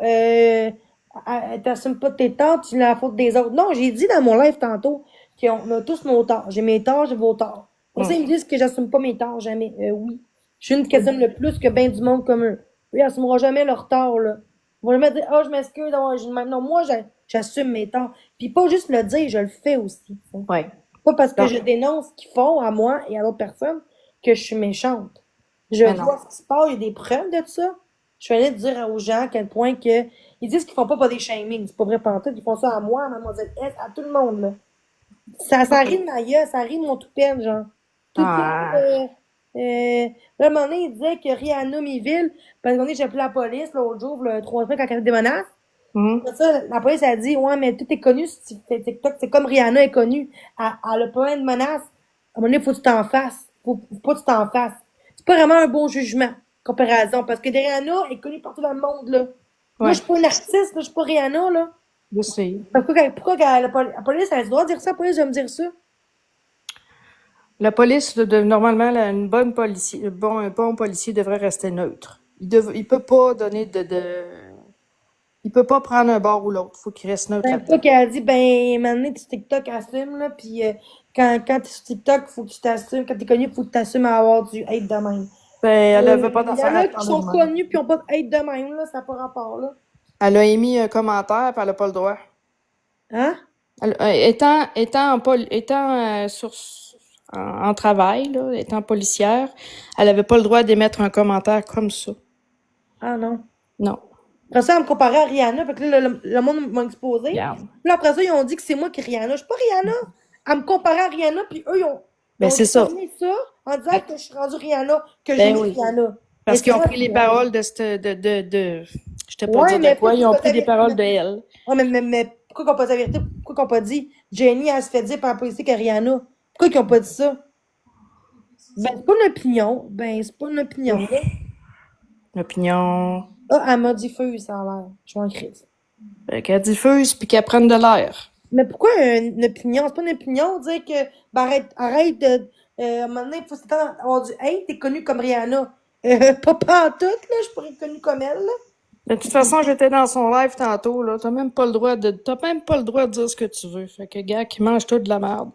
t'assumes pas tes torts, tu l'as la faute des autres. Non, j'ai dit dans mon live tantôt qu'on a tous nos torts. J'ai mes torts, j'ai vos torts. Pour ça, Hum. ils me disent que j'assume pas mes torts, jamais. Oui. Je suis une qui assume le plus que bien du monde comme eux. Eux, ils assumeront jamais leurs torts, là. Ils vont jamais dire, oh, je m'excuse d'avoir agi de même. Non, moi, j'assume mes torts. Puis pas juste le dire, je le fais aussi. Tu sais. Ouais. Pas parce que Non, je dénonce ce qu'ils font à moi et à d'autres personnes que je suis méchante. Je mais non. vois ce qui se passe, il y a des preuves de ça. Je suis allée dire aux gens à quel point que ils disent qu'ils font pas des shaming. C'est pas vrai pantoute, ils font ça à moi, à Mademoiselle S, à tout le monde, là. Ça rit de ma gueule, ça rit de mon toupette, genre. Toupette, Ah, là, à un moment donné, il disait que Rihanna Miville, parce qu'on est, j'ai appelé la police, l'autre jour, le 3 semaines, quand elle a fait des menaces. hum. Après ça, la police a dit, ouais, mais tout est connu sur TikTok, c'est comme Rihanna est connue. Elle a plein de menaces. À un moment donné, faut que tu t'en fasses. Faut pas que tu t'en fasses. C'est pas vraiment un bon jugement, comparaison, parce que Rihanna est connue partout dans le monde, là. Moi, je Ouais, suis pas une artiste, là, je suis pas Rihanna, là. je sais. Pourquoi la police a le droit de dire ça? La police va me dire ça? La police, normalement, une bonne policier, un bon policier devrait rester neutre. Il peut pas donner il peut pas prendre un bord ou l'autre. Faut qu'il reste neutre Ben, pas là-dedans. qu'elle a dit, ben, maintenant, tu TikTok, assume, là, puis quand t'es sur TikTok, faut que tu t'assumes. Quand t'es connu, faut que tu t'assumes à avoir du hate de même. Ben, elle avait pas Il y en d'affaire à a qui parler de sont même. connus puis ont pas de hate de même, là, ça n'a pas rapport, là. Elle a émis un commentaire, puis elle a pas le droit. Hein? En travail, là, étant policière, elle avait pas le droit d'émettre un commentaire comme ça. Ah non. Non. Après ça, elle me comparait à Rihanna, fait que là, le monde m'a exposé. Regarde. Puis là, après ça, ils ont dit que c'est moi qui est Rihanna. Je suis pas Rihanna. Elle me comparait à Rihanna, puis eux, ils Ben, ont c'est ça. tourné ça en disant Ben, que je suis rendue Rihanna, que ben j'ai oui. Rihanna. Mais Parce c'est qu'ils ont moi pris les Rihanna. paroles de cette, je t'ai pas Ouais, dire de mais quoi, pourquoi ils qu'ils ont pas pris ta des vérité? paroles de elle. Ouais, mais pourquoi qu'on pas dit la vérité? Pourquoi qu'on pas dit Jenny, elle se fait dire par la police qu'elle est Rihanna? Pourquoi qu'ils ont pas dit ça? Ben, c'est pas une opinion. Ben, c'est pas une opinion, là. Opinion. Ah, elle m'a dit feu, ça a l'air. Je suis en crise. Qu'elle diffuse puis qu'elle prenne de l'air. Mais pourquoi une opinion? C'est pas une opinion, dire que, ben, arrête de, à un moment donné, il faut s'attendre à avoir du hey, t'es connue comme Rihanna. Pas en tout, là, je pourrais être connue comme elle, là. De toute façon, j'étais dans son live tantôt, là. T'as même pas le droit de dire ce que tu veux. Fait que, gars, qui mange tout de la merde.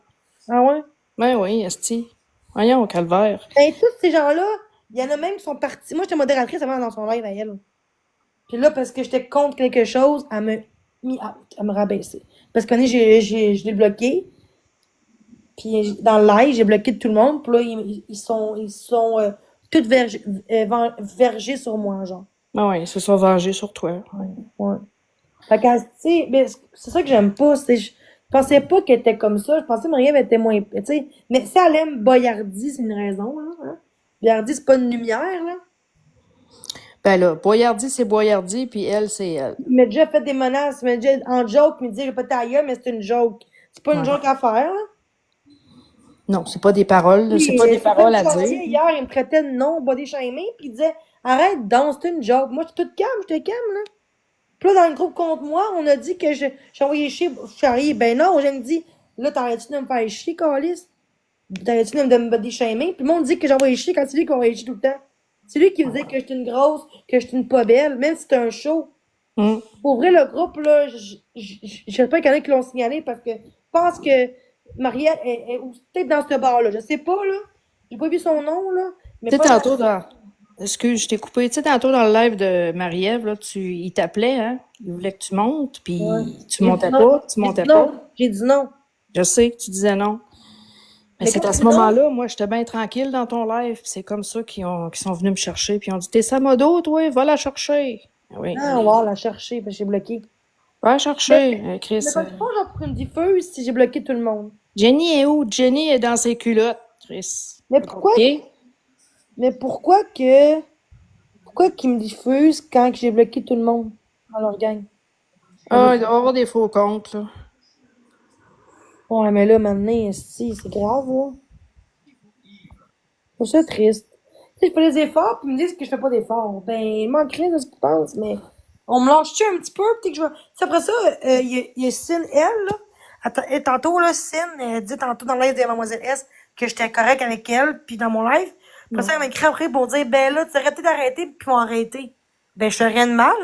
Ah ouais? Ben oui, esti. Voyons, calvaire. Ben, tous ces gens-là, il y en a même qui sont partis. Moi, j'étais modératrice avant dans son live à elle. Puis là, parce que j'étais contre quelque chose, elle m'a mis out, elle me rabaissé. Parce que je l'ai bloqué. Puis dans le live, j'ai bloqué tout le monde. Puis là, ils sont tous vergés sur moi, genre. Ben oui, ils se sont vengés sur toi. Ouais. Fait que, tu sais, mais c'est ça que j'aime pas. Je pensais pas qu'elle était comme ça. Je pensais que Marie-Ève était moins. Tu sais, mais si elle aime Boyardi, c'est une raison, là. Hein? Boyardi, c'est pas une lumière, là. Ben là, Boyardi, c'est Boyardi, puis elle, c'est elle. Il m'a déjà fait des menaces. Il m'a déjà, en joke, il me dit, j'ai pas ta gueule, mais c'est une joke. C'est pas une Ouais. joke à faire, là. Non, c'est pas des paroles, là, c'est Puis, pas des c'est paroles comme à dire. hier, il me traitait de non body shaming, puis il disait, arrête donc, c'est une joke. Moi, je suis toute calme, je te calme, là. Puis là, dans le groupe contre moi, on a dit que j'ai envoyé chier Charlie. Ben non, j'ai dit, là, t'arrêtes-tu de me faire chier, Calis? T'arrêtes-tu de me body shaming? Puis le monde dit que j'ai envoyé chier quand c'est lui qui envoyé chier tout le temps. C'est lui qui disait que j'étais une grosse, que j'étais une pas belle, même si c'était un show. Hum. Pour vrai, le groupe, là, j'espère qu'il y en a qui l'ont signalé parce que je pense que Marielle est peut-être dans ce bar-là. Je sais pas, là. J'ai pas vu son nom, là. Mais Tu sais, pas tantôt dans... Excuse, je t'ai coupé. Tu sais, tantôt dans le live de Marie-Ève, là, il t'appelait, hein? Il voulait que tu montes, Ouais. puis tu montais pas, tu J'ai dit montais pas. non. J'ai dit non. Je sais que tu disais non. Mais Mais c'est quand à tu ce dis non, moment-là, moi, j'étais bien tranquille dans ton live, puis c'est comme ça qu'ils sont venus me chercher, puis ils ont dit, t'es Samodo, toi, va la chercher. Oui, ah, wow, la chercher, parce que j'ai bloqué. va la Mais, chercher, Chris. mais parce que pas genre pour une diffuse si j'ai bloqué tout le monde. Jenny est où? Jenny est dans ses culottes, Chris. Mais Pas pourquoi, compliqué. mais pourquoi qu'ils me diffusent quand j'ai bloqué tout le monde dans leur gang? Ah, il doit y avoir des faux comptes, là. Ouais, mais là, maintenant, si, c'est grave, là. C'est ça triste. Tu sais, je fais des efforts, puis ils me disent que je fais pas d'efforts. Ben, il manque rien de ce qu'ils pensent, mais on me lâche-tu un petit peu, peut-être que je vais. C'est après ça, il y a Cine, elle, là. Et tantôt, là, Cine, elle dit tantôt dans le live de Mademoiselle S que j'étais correct avec elle, puis dans mon live. Après ça, elle m'a écrit après pour dire, ben là, tu aurais peut-être arrêté, puis ils vont arrêter. Ben, je fais rien de mal.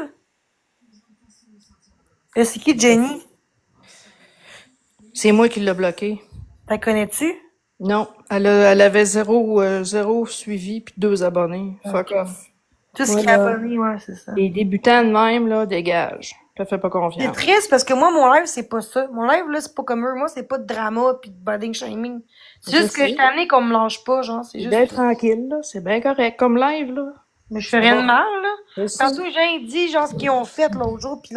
C'est qui, Jenny? C'est moi qui l'ai bloqué. La connais-tu? Non, elle avait zéro suivi puis 2 abonnés. Fuck off. Tout ce Moi, qui est là, abonné, ouais, c'est ça. les débutants de même, là, dégage. Je te fais pas C'est confiance. triste parce que moi, mon live, c'est pas ça. Mon live, là, c'est pas comme eux. Moi, c'est pas de drama pis de body shaming. C'est Je juste que je sais. suis amenée qu'on me lâche pas, genre. C'est C'est juste bien ça. tranquille, là. C'est bien correct. Comme live, là. Mais je fais rien de mal, là. Je sais. Tantôt, j'ai dit, genre, ce qu'ils ont fait l'autre jour pis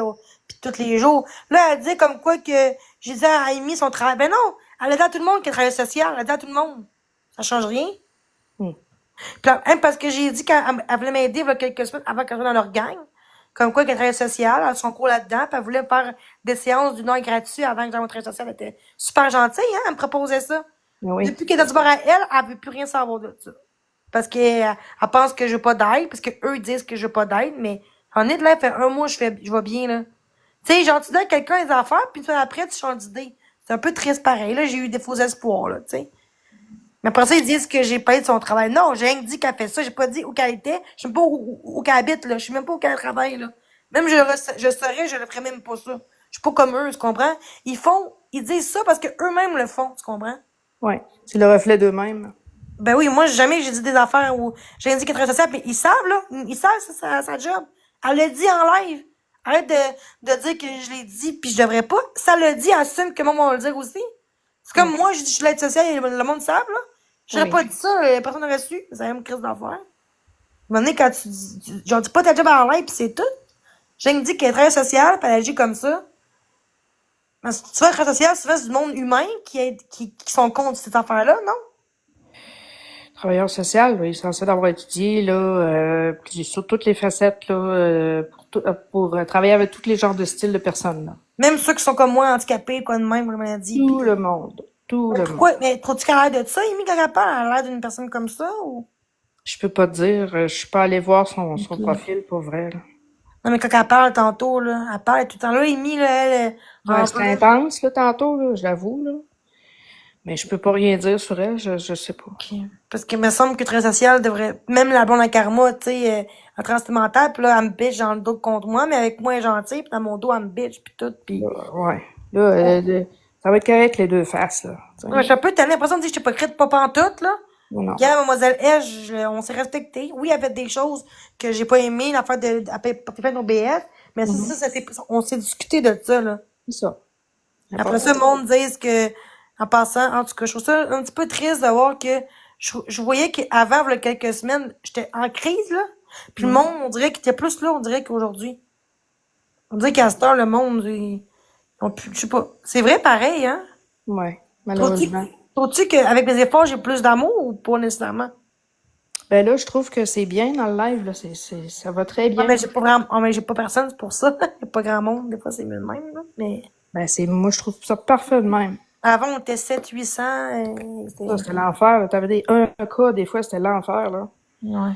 tous les jours. Là, elle dit comme quoi que j'ai dit à Amy son travail. Ben non! Elle a dit à tout le monde qu'elle travaille social. Elle a dit à tout le monde. Ça change rien. Hmm. Puis là, hein, parce que j'ai dit qu'elle voulait m'aider il y a quelques semaines avant qu'elle soit dans leur gang. Comme quoi qu'elle travaillait social, elle a son cours là-dedans, puis elle voulait me faire des séances d'une heure gratuite avant que j'aille au travail social. Elle était super gentille, hein, elle me proposait ça. Mais oui. Depuis qu'elle est dans du bar à elle, elle veut plus rien savoir de ça. Parce qu'elle elle pense que je veux pas d'aide, parce que eux disent que je veux pas d'aide, mais en est de là, fait un mois, je vais bien, là. Tu sais, genre, tu dis à quelqu'un les affaires, puis après, tu changes d'idée. C'est un peu triste pareil, là, j'ai eu des faux espoirs, là, tu sais. Mais après ça, ils disent que j'ai pas de son travail. Non, j'ai rien dit qu'elle fait ça. J'ai pas dit où qu'elle était. Je sais même pas où qu'elle habite, là. Je sais même pas où qu'elle travaille, là. Même je saurais, je le ferais même pas ça. Je suis pas comme eux, tu comprends? Ils disent ça parce que eux-mêmes le font, tu comprends? Ouais. C'est le reflet d'eux-mêmes. Ben oui, moi, jamais j'ai dit des affaires où j'ai dit qu'elle est très sociale, mais ils savent, là. Ils savent, c'est sa job. Elle l'a dit en live. Arrête de dire que je l'ai dit puis je devrais pas. Ça le dit, assume que moi, on va le dire aussi. C'est comme moi, je dis je suis l'aide sociale et le monde savent, là. J'aurais Oui. pas dit ça, personne n'aurait su. Ça aurait une crise d'affaires. À un moment donné, quand j'en dis pas ta job en l'air pis c'est tout. J'ai dit qu'elle est très sociale pis elle agit comme ça. Mais si tu fais très social, souvent c'est du monde humain qui sont contre cette affaire-là, non? Travailleur social, là, il est censé d'avoir étudié là, sur toutes les facettes là, pour travailler avec tous les genres de styles de personnes. Là. Même ceux qui sont comme moi, handicapés, quoi de même, comme maladie. Tout le monde. Tout Mais le monde. pourquoi? Mais trouves-tu qu'elle a l'air de ça, Amy, quand elle parle? Elle a l'air d'une personne comme ça, ou? Je peux pas te dire, je suis pas allée voir son profil pour vrai. Là. Non, mais quand elle parle tantôt, là, elle parle tout le temps. Là, Amy, là, Ouais, c'était intense là, tantôt, là, je l'avoue. Là. Mais je peux pas rien dire sur elle, je sais pas. Okay. Parce qu'il me semble que très social devrait, même la blonde à Karma, tu sais, en transmentale, pis là, elle me bitch dans le dos contre moi, mais avec moi, elle est gentille, pis dans mon dos, elle me bitch, pis tout, pis... Ouais. Là, ça va être correct les deux faces, là. Ouais, je suis un peu tannée. L'impression de dire que je suis hypocrite, pas pantoute, là. Non. Hier, mademoiselle H, on s'est respecté. Oui, elle a fait des choses que j'ai pas aimé, l'affaire de, porter plainte au BS, mais on s'est discuté de ça, là. C'est ça. Après ça, le monde dise que, en passant, en tout cas, je trouve ça un petit peu triste de voir que je voyais qu'avant, il y a quelques semaines, j'étais en crise, là. Puis le monde, on dirait qu'il était plus là, on dirait qu'aujourd'hui. On dirait qu'à cette heure, le monde, ils ont pu, je sais pas. C'est vrai pareil, hein? Ouais, malheureusement. Trouves-tu qu'avec mes efforts, j'ai plus d'amour ou pas nécessairement? Ben là, je trouve que c'est bien dans le live, là. Ça va très bien. Ah, mais j'ai pas vraiment, mais j'ai pas personne, c'est pour ça. Il y a pas grand monde. Des fois, c'est mieux de même, là. Mais Ben, moi, je trouve ça parfait de même. avant, on était 700-800. Ça, c'était l'enfer, là. T'avais un cas, des fois, c'était l'enfer, là. Ouais.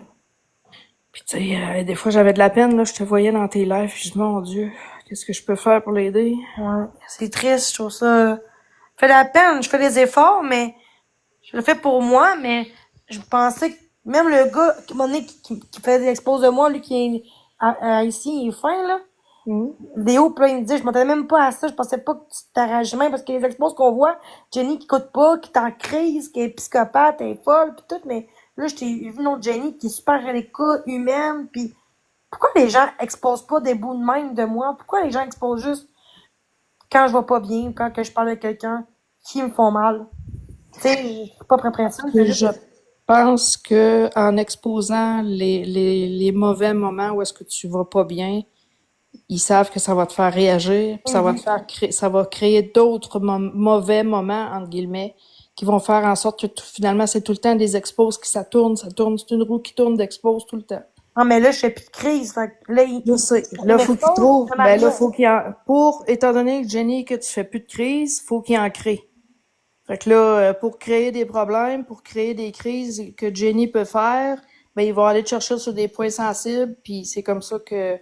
Puis, tu sais, des fois, j'avais de la peine, là. Je te voyais dans tes lives, puis je dis, mon Dieu, qu'est-ce que je peux faire pour l'aider? Ouais. C'est triste, je trouve ça. Je fais de la peine, je fais des efforts, mais je le fais pour moi, mais je pensais que même le gars, à un moment donné, qui fait des expos de moi, lui, qui est ici, il est fin, là. Léo, puis là, il me dit, je m'attendais même pas à ça, je pensais pas que tu t'arrages même, parce que les expos qu'on voit, Jenny qui coûte pas, qui est en crise, qui est psychopathe, elle est folle, pis tout, mais là, j'ai vu une autre Jenny qui est super à l'écoute, humaine, pis pourquoi les gens exposent pas des bouts de même de moi? Pourquoi les gens exposent juste quand je vais pas bien, ou quand que je parle avec quelqu'un qui me font mal? Tu sais, je suis pas prêt à ça, c'est Je juste... pense que en exposant les mauvais moments où est-ce que tu vas pas bien, ils savent que ça va te faire réagir, puis ça va te faire ça va créer d'autres mauvais moments, entre guillemets, qui vont faire en sorte que finalement, c'est tout le temps des expos qui ça tourne, c'est une roue qui tourne d'expos tout le temps. Ah, mais là, je fais plus de crise, fait que là, Je sais. Là, faut qu'il trouve, ben là, faut qu'il en, étant donné que Jenny, que tu fais plus de crise, faut qu'il en crée. Fait que là, pour créer des problèmes, pour créer des crises que Jenny peut faire, ben, ils vont aller te chercher sur des points sensibles, puis c'est comme ça que...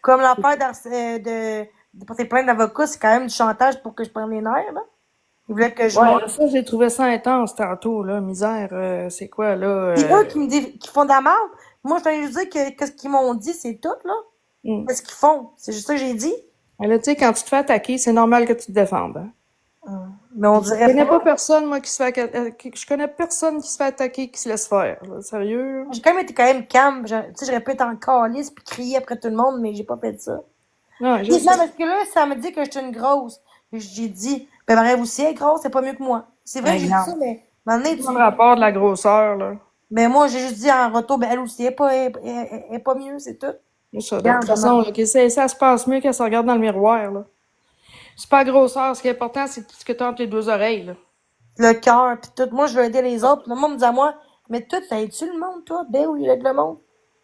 Comme l'affaire de porter plainte d'avocat, c'est quand même du chantage pour que je prenne les nerfs, là. Ils voulaient que je monte. Ouais, ça, j'ai trouvé ça intense tantôt, là. Misère, c'est quoi, là? Pis eux qui font de la merde, moi, je viens juste dire que qu'est-ce qu'ils m'ont dit, c'est tout, là. Qu'est-ce qu'ils font? C'est juste ça que j'ai dit. Là, tu sais, quand tu te fais attaquer, c'est normal que tu te défendes, hein. Mais on Je dirait connais pas personne, moi, je connais personne qui se fait attaquer, qui se laisse faire, là. Sérieux, là. J'ai quand même été quand même calme. Tu sais, j'aurais pu être en calice puis crier après tout le monde, mais j'ai pas fait ça. Non, je Non, sais. parce que là, ça me dit que j'étais une grosse. J'ai dit, ben, Marie aussi elle est grosse, c'est pas mieux que moi. C'est vrai que j'ai dit ça, mais maintenant, C'est le rapport de la grosseur, là. ben, moi, j'ai juste dit en retour, ben, elle aussi, elle est pas mieux, c'est tout. C'est ça. De toute façon, là, ça se passe mieux qu'elle se regarde dans le miroir, là. C'est pas la grosseur. Ce qui est important, c'est ce que t'as entre les deux oreilles, là. Le cœur, pis tout. Moi, je veux aider les autres. Pis le monde me dit à moi, mais toi, ça aide-tu le monde, toi? Ben oui, il aide le monde.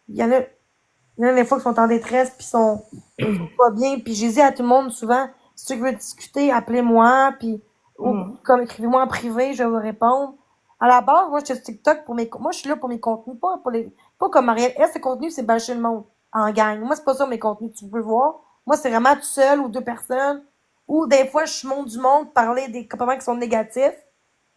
Il y en a des fois qui sont en détresse, pis sont pas bien. Puis j'ai dit à tout le monde souvent, si tu veux discuter, appelez-moi, puis ou comme écrivez-moi en privé, je vais vous répondre. À la base, moi, je suis sur TikTok pour moi, je suis là pour mes contenus, pas comme Marielle. Elle, ses contenus, c'est bâcher le monde en gang. Moi, c'est pas ça mes contenus, tu peux le voir. Moi, c'est vraiment tout seul ou deux personnes. Ou des fois, je monte du monde, parler des comportements qui sont négatifs.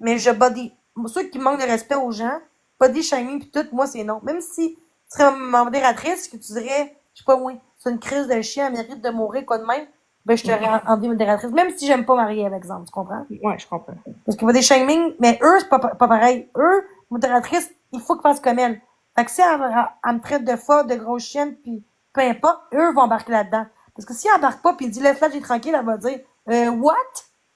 Mais ceux qui manquent de respect aux gens, body shaming pis tout, moi, c'est non. Même si tu serais ma modératrice, que tu dirais, je sais pas, oui, c'est une crise de chien, elle mérite de mourir, quoi de même, ben, je t'aurais envie modératrice. Même si j'aime pas Marie, par exemple, tu comprends? Ouais, je comprends. Parce qu'il y a des shaming, mais eux, c'est pas pareil. Eux, modératrice, il faut qu'ils fassent comme elle. Fait que si elle me traite de folle, de grosse chienne, puis peu importe, eux vont embarquer là-dedans. Parce que s'il embarque pas puis il dit laisse-la, j'ai tranquille, elle va dire what?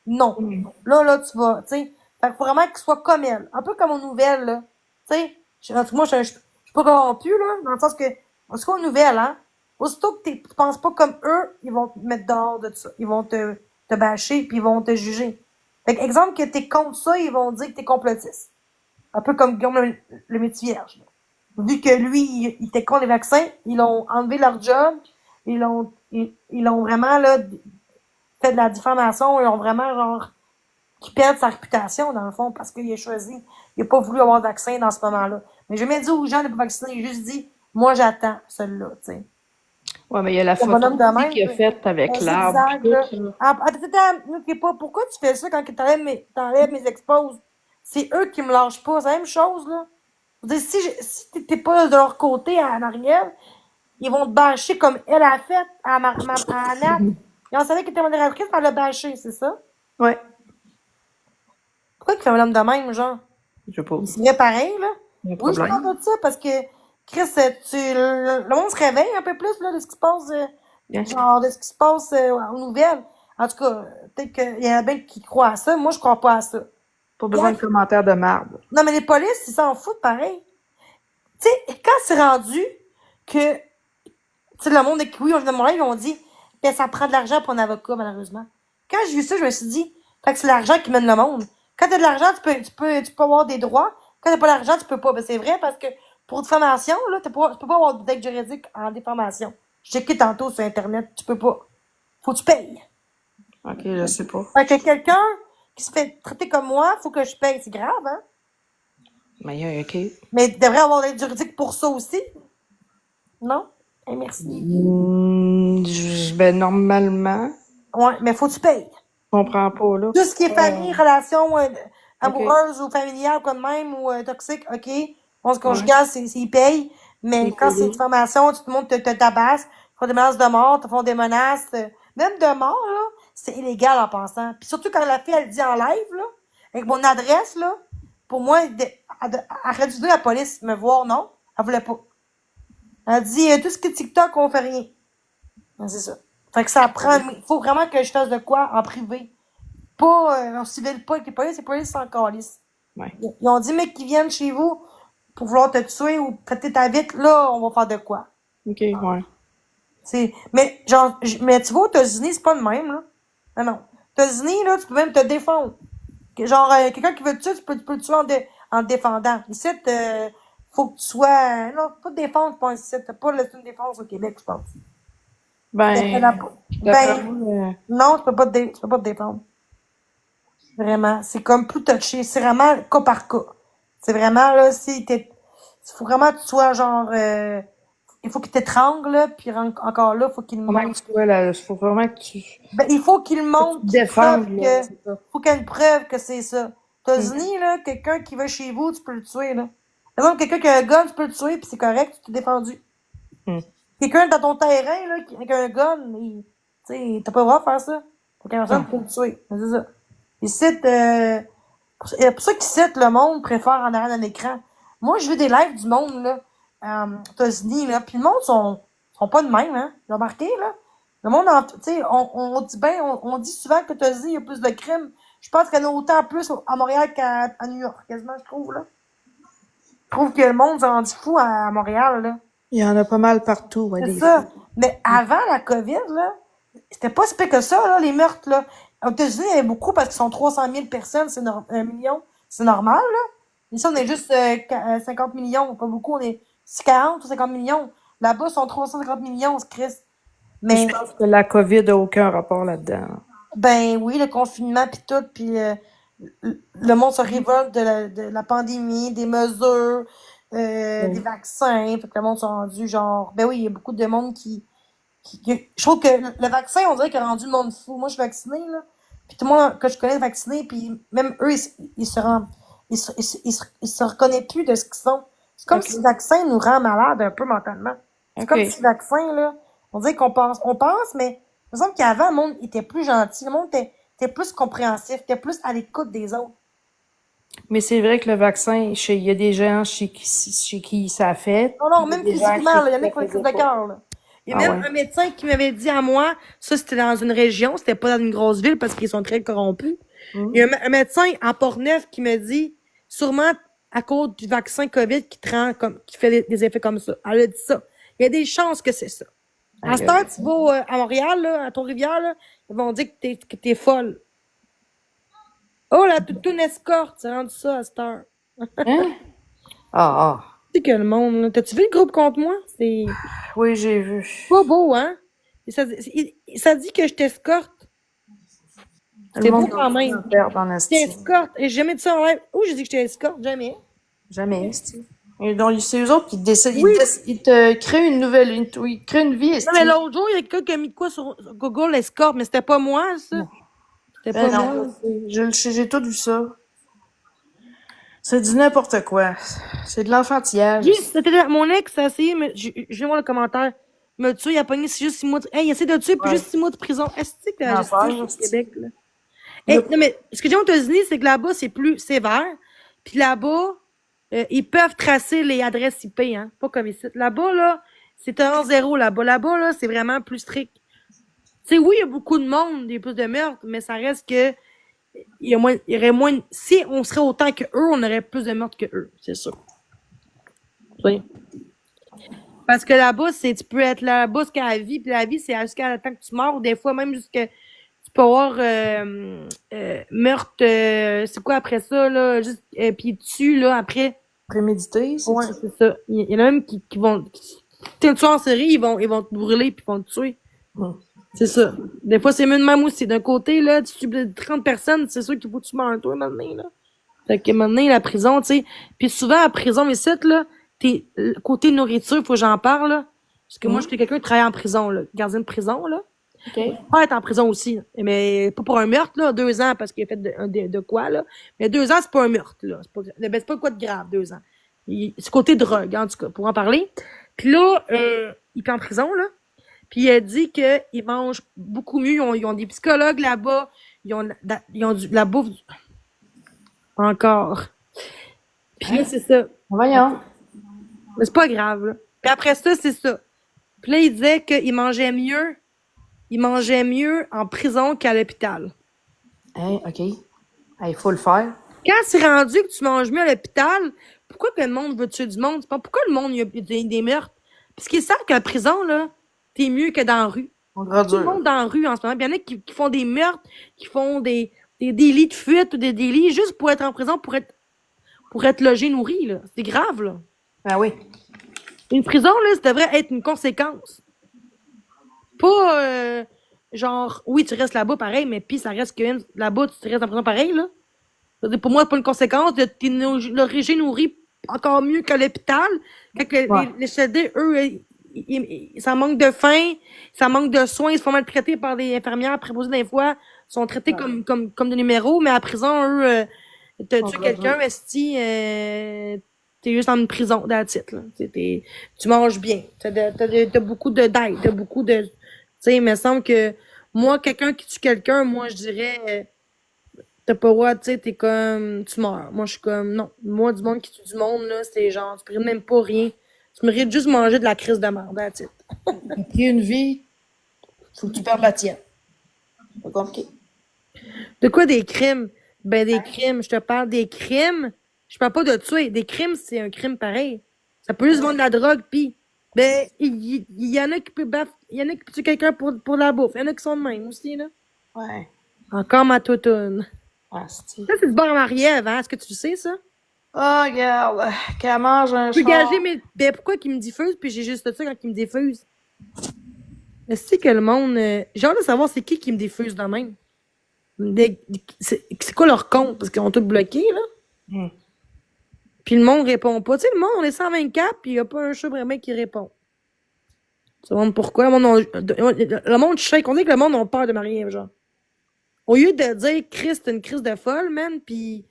Non. Mm. Là, tu vas, tu sais. Fait qu'il faut vraiment qu'il soit comme elle. Un peu comme aux nouvelles, là. Tu sais, en tout cas, moi, je suis pas corrompue, là, dans le sens que, en tout cas, aux nouvelles, hein. Aussitôt que tu penses pas comme eux, ils vont te mettre dehors de ça. Ils vont te bâcher puis ils vont te juger. Fait que, exemple que t'es contre ça, ils vont dire que t'es complotiste. Un peu comme Guillaume le Métivierge, là. Vu que lui, il était contre les vaccins, ils l'ont enlevé leur job, ils l'ont vraiment, là, fait de la diffamation, ils ont vraiment, genre, qui perdent sa réputation, dans le fond, parce qu'il a choisi, il a pas voulu avoir de vaccin dans ce moment-là. Mais j'ai jamais dit aux gens de pas vacciner, j'ai juste dit, moi, j'attends celui-là, tu sais. Ouais, mais il y a la Le photo bonhomme de aussi même, qu'il a faite avec un l'arbre zigzag, pis là. tout, là. Attends, n'oublie pas, pourquoi tu fais ça quand t'enlèves mes exposes? C'est eux qui me lâchent pas, c'est la même chose, là. Je veux dire, si t'es pas de leur côté à Marielle, ils vont te bâcher comme elle a fait à Nat. Et on savait qu'elle était modératrice, elle l'a bâché, c'est ça? Ouais, Pourquoi il fait un homme de même, genre? je sais pas. Il serait pareil, là? Il y a un Oui, je problème. parle de ça parce que, Chris, le monde se réveille un peu plus, là, de ce qui se passe, Bien. genre, de ce qui se passe aux nouvelles. En tout cas, peut-être qu'il y en a bien qui croient à ça. Moi, je crois pas à ça. Pas besoin de commentaires de marde. Non, mais les polices, ils s'en foutent pareil. Tu sais, quand c'est rendu que, tu sais, le monde de Kiwi, on vient de Montréal, ils ont dit, ben, ça prend de l'argent pour un avocat, malheureusement. Quand j'ai vu ça, je me suis dit, fait que c'est l'argent qui mène le monde. Quand t'as de l'argent, tu peux avoir des droits. Quand t'as pas d'argent, tu peux pas. Ben, c'est vrai parce que pour diffamation, là, tu peux pas avoir d'aide juridique en diffamation. J'ai checké tantôt sur Internet, tu peux pas. Faut que tu payes. Ok, je sais pas. Fait que quelqu'un qui se fait traiter comme moi, faut que je paye. C'est grave, hein? Mais ok. Mais il devrait avoir l'aide juridique pour ça aussi. Non? Eh, merci. Ben, normalement, Ouais, mais faut que tu payes. je comprends pas, là. Tout ce qui est famille, relation Ok. amoureuse ou familiale, comme même, ou toxique, OK. On se Ouais. conjugal, ils payent. Mais C'est quand c'est une payé. diffamation, tout le monde te tabasse, font des menaces de mort, te font des menaces, même de mort, là, c'est illégal en pensant. Puis surtout quand la fille, elle dit en live, là, avec mon adresse, là, pour moi, elle aurait dû dire à la police me voir, non? Elle voulait pas. Elle dit, tout ce qui est TikTok, on fait rien. Ben, c'est ça. Fait que ça prend, il faut vraiment que je fasse de quoi en privé. Pas, en civil, pas avec les polices s'en calissent. Ouais. Ils ont dit, mec, qui viennent chez vous pour vouloir te tuer ou péter ta vitre, là, on va faire de quoi. Ok, ouais. Mais, genre, mais tu vois, aux États-Unis, c'est pas le même, là. Non, non. Aux États-Unis, là, tu peux même te défendre. Genre, quelqu'un qui veut te tuer, tu peux le tuer en te défendant. Ici, faut que tu sois, non, pas de défense, pas ici. T'as pas une défense au Québec, je pense. Ben, d'après Ben, moi, non, tu peux pas te défendre. Vraiment. C'est comme plus touché. C'est vraiment cas par cas. C'est vraiment, là, il faut vraiment que tu sois genre, il faut qu'il t'étrangle, là, puis encore là, faut qu'il comment que montre. tu vois là, faut vraiment que tu Ben, il faut qu'il montre, qu'il preuve défendes, là, que, c'est ça. faut qu'il y ait une preuve que c'est ça. Aux Mm. États-Unis, là, quelqu'un qui va chez vous, tu peux le tuer, là. Par exemple, quelqu'un qui a un gun, tu peux le tuer, puis c'est correct, tu t'es défendu. Mm. Quelqu'un dans ton terrain, là, avec un gun, tu sais, t'as pas le droit de faire ça. Faut qu'une personne Non. peut le tuer. C'est ça. Ici, pour ça qu'ici, le monde préfère en arrière d'un écran. Moi, je veux des lives du monde, là, aux États-Unis, là, puis le monde sont pas de même, hein. J'ai remarqué, là. Le monde, tu sais, on dit bien, on dit souvent que aux États-Unis, il y a plus de crimes. Je pense qu'il y en a autant plus à Montréal qu'à New York, quasiment, je trouve, là. Je trouve que le monde s'est rendu fou à Montréal, là. Il y en a pas mal partout, ouais, C'est des ça. fous. Mais avant la COVID, là, c'était pas si pire que ça, là, les meurtres, là. Aux États-Unis, il y avait beaucoup parce qu'ils sont 300 000 personnes, c'est 1 million. C'est normal, là. Ici, on est juste 50 millions, pas beaucoup, on est 40 ou 50 millions. Là-bas, ils sont 350 millions, c'est Christ. Puis je Mais, pense que la COVID a aucun rapport là-dedans. ben oui, le confinement, puis tout, puis le monde se révolte de la pandémie, des mesures, des Oui. vaccins. Fait que le monde s'est rendu genre... Ben oui, il y a beaucoup de monde je trouve que le vaccin, on dirait qu'il a rendu le monde fou. Moi, je suis vaccinée, là. Puis tout le monde que je connais est vacciné, puis même eux, ils se rendent, ils se reconnaissent plus de ce qu'ils sont. C'est comme Ok. si le vaccin nous rend malade un peu mentalement. C'est comme si Ok. le vaccin, là, on dirait qu'on pense, mais il me semble qu'avant, le monde était plus gentil. Le monde était plus compréhensif, était plus à l'écoute des autres. Mais c'est vrai que le vaccin, il y a des gens chez qui ça a fait, Non, puis non, il y a même des gens physiquement, chez là, il y qui en a ça qui font des crises faisait de pas. cœur, là. Il y a même un médecin qui m'avait dit à moi, ça c'était dans une région, c'était pas dans une grosse ville parce qu'ils sont très corrompus. Il y a un médecin à Port-Neuf qui m'a dit, sûrement à cause du vaccin COVID qui te rend comme, qui fait des effets comme ça. Elle a dit ça. Il y a des chances que c'est ça. À ce temps, tu vas à Montréal, là, à Trois-Rivières, là, ils vont dire que t'es folle. Oh, la toutoune escorte, c'est rendu ça à cette heure. Hein? Ah. Tu sais que le monde, là. T'as-tu vu le groupe contre moi? C'est Oui, j'ai vu. pas beau, hein? Et ça dit que je t'escorte. C'est beau quand même. Je t'escorte. Et j'ai jamais dit ça en live. Où j'ai dit que je t'escorte? Jamais. Jamais, c'est. Et donc, c'est eux autres qui décident. Oui. Ils te créent une nouvelle. Ils créent une vie. Non, mais l'autre jour, il y a quelqu'un qui a mis de quoi sur Google, l'escorte, mais c'était pas moi, ça. Non. C'était pas moi. J'ai tout vu ça. C'est du n'importe quoi. C'est de l'enfantillage. C'était mon ex, ça essayé, mais je vais voir le commentaire. Me tuer, il a pogné juste 6 mois de... Hey, il essaie de tuer, puis juste 6 mois de prison. Est-ce que la justice au Québec, là? Hey, non, mais ce que j'ai aux États-Unis, c'est que là-bas, c'est plus sévère. Puis là-bas, ils peuvent tracer les adresses IP, hein. Pas comme ici. Là-bas, là, c'est un 0 là-bas. Là-bas, là, c'est vraiment plus strict. Tu sais, oui, il y a beaucoup de monde, il y a plus de meurtres, mais ça reste que il y aurait moins, si on serait autant que eux, on aurait plus de meurtres que eux, c'est sûr. Oui. Parce que là-bas, tu peux être là-bas jusqu'à la vie, puis la vie, c'est jusqu'à le temps que tu meurs, des fois même jusqu'à, tu peux avoir meurtre, c'est quoi après ça, là, juste, puis tu là, après. Prémédité, c'est ouais, c'est ça. Il y en a même qui vont, t'es tué en série, ils vont te brûler, puis ils vont te tuer. C'est ça. Des fois, c'est mieux de même aussi. D'un côté, là, tu tues 30 personnes, c'est sûr qu'il faut que tu meurs toi, maintenant, là. Fait que maintenant, la prison, tu sais. Puis souvent, à la prison, mais c'est là, côté nourriture, faut que j'en parle, là. Parce que moi, je suis quelqu'un qui travaille en prison, là. Gardien de prison, là. OK. Pas être en prison aussi. Mais pas pour un meurtre, là. 2 ans, parce qu'il a fait de quoi, là. Mais 2 ans, c'est pas un meurtre, là. C'est pas quoi de grave, 2 ans. C'est côté drogue, en tout cas, pour en parler. Puis là, il est en prison, là. Puis il a dit qu'ils mangent beaucoup mieux. Ils ont des psychologues là-bas. Ils ont la bouffe. Encore. Puis là, c'est ça. Voyons. Mais c'est pas grave, là. Puis après ça, c'est ça. Puis là, il disait qu'ils mangeaient mieux. Ils mangeaient mieux en prison qu'à l'hôpital. Hein, OK. Il faut le faire. Quand c'est rendu que tu manges mieux à l'hôpital, pourquoi que le monde veut tuer du monde? C'est pas pourquoi le monde, il y a des meurtres? Parce qu'ils savent qu'à la prison, là, t'es mieux que dans la rue. Tout le monde dans la rue en ce moment. Il y en a qui font des meurtres, qui font des délits de fuite ou des délits juste pour être en prison, pour être logé, nourri, là. C'est grave, là. Ah oui. Une prison, là, ça devrait être une conséquence. Pas, genre, oui, tu restes là-bas pareil, mais puis ça reste que là-bas, tu restes en prison pareil, là. Pour moi, c'est pas une conséquence. T'es logé, nourri encore mieux qu'à l'hôpital. Quand les CD, eux, ça manque de faim, ça manque de soins, ils se font maltraiter par des infirmières préposées des fois, sont traités comme des numéros, mais à prison, eux, t'as tué quelqu'un, esti, t'es juste en prison, that's it, là. Tu manges bien, t'as beaucoup d'aide, t'as beaucoup de, tu sais, il me semble que moi, quelqu'un qui tue quelqu'un, moi, je dirais, t'as pas le droit, tu sais, t'es comme, tu meurs. Moi, je suis comme, non. Moi, du monde qui tue du monde, là, c'est genre, tu mérites même pas rien. Tu mérites juste manger de la crise de merde, that's it. Puis une vie, faut que tu perdes la tienne. C'est compliqué. De quoi des crimes? Ben, des crimes, je te parle des crimes. Je parle pas de tuer. Des crimes, c'est un crime pareil. Ça peut juste vendre de la drogue, pis, ben, il y en a qui peuvent il y en a qui tuent quelqu'un pour la bouffe. Il y en a qui sont de même aussi, là. Ouais. Encore ma toutoune. Ah, c'est... Ça, c'est du bar en arrière, hein? Est-ce que tu sais, ça? Oh, regarde, qu'elle mange un char. Gager, mais ben, pourquoi qu'ils me diffusent, puis j'ai juste ça quand ils me diffusent? Est-ce que le monde... j'ai hâte de savoir c'est qui me diffuse de même. C'est quoi leur compte? Parce qu'ils ont tout bloqué, là. Puis le monde répond pas. Tu sais, le monde, on est 124, puis il n'y a pas un chat vraiment qui répond. Tu te demandes pourquoi? Le monde, je sais qu'on dit que le monde a peur de marier, genre. Au lieu de dire Christ, c'est une crise de folle, man, puis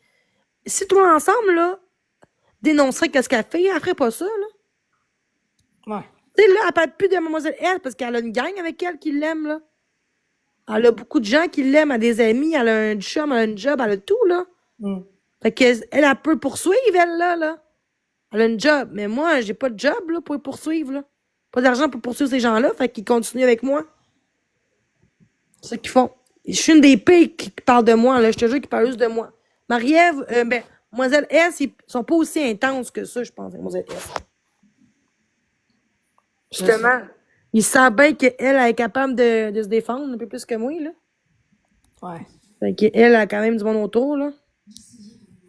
si tout le monde ensemble, là, dénoncerait qu'est-ce qu'elle fait, elle ferait pas ça, là. Ouais. Tu sais, là, elle parle plus de Mademoiselle L parce qu'elle a une gang avec elle qui l'aime, là. Elle a beaucoup de gens qui l'aiment, elle a des amis, elle a un chum, elle a un job, elle a tout, là. Fait qu'elle peut poursuivre, elle, là. Elle a un job. Mais moi, j'ai pas de job, là, pour poursuivre, là. pas d'argent pour poursuivre ces gens-là, fait qu'ils continuent avec moi. C'est ce qu'ils font. Je suis une des pires qui parlent de moi, là. Je te jure qu'ils parlent juste de moi. Marie-Ève, Mademoiselle S, ils sont pas aussi intenses que ça, je pense, Mademoiselle S. Justement. Ils savent bien qu'elle est capable de se défendre un peu plus que moi, là. Ouais. Fait qu'elle a quand même du bon autour, là.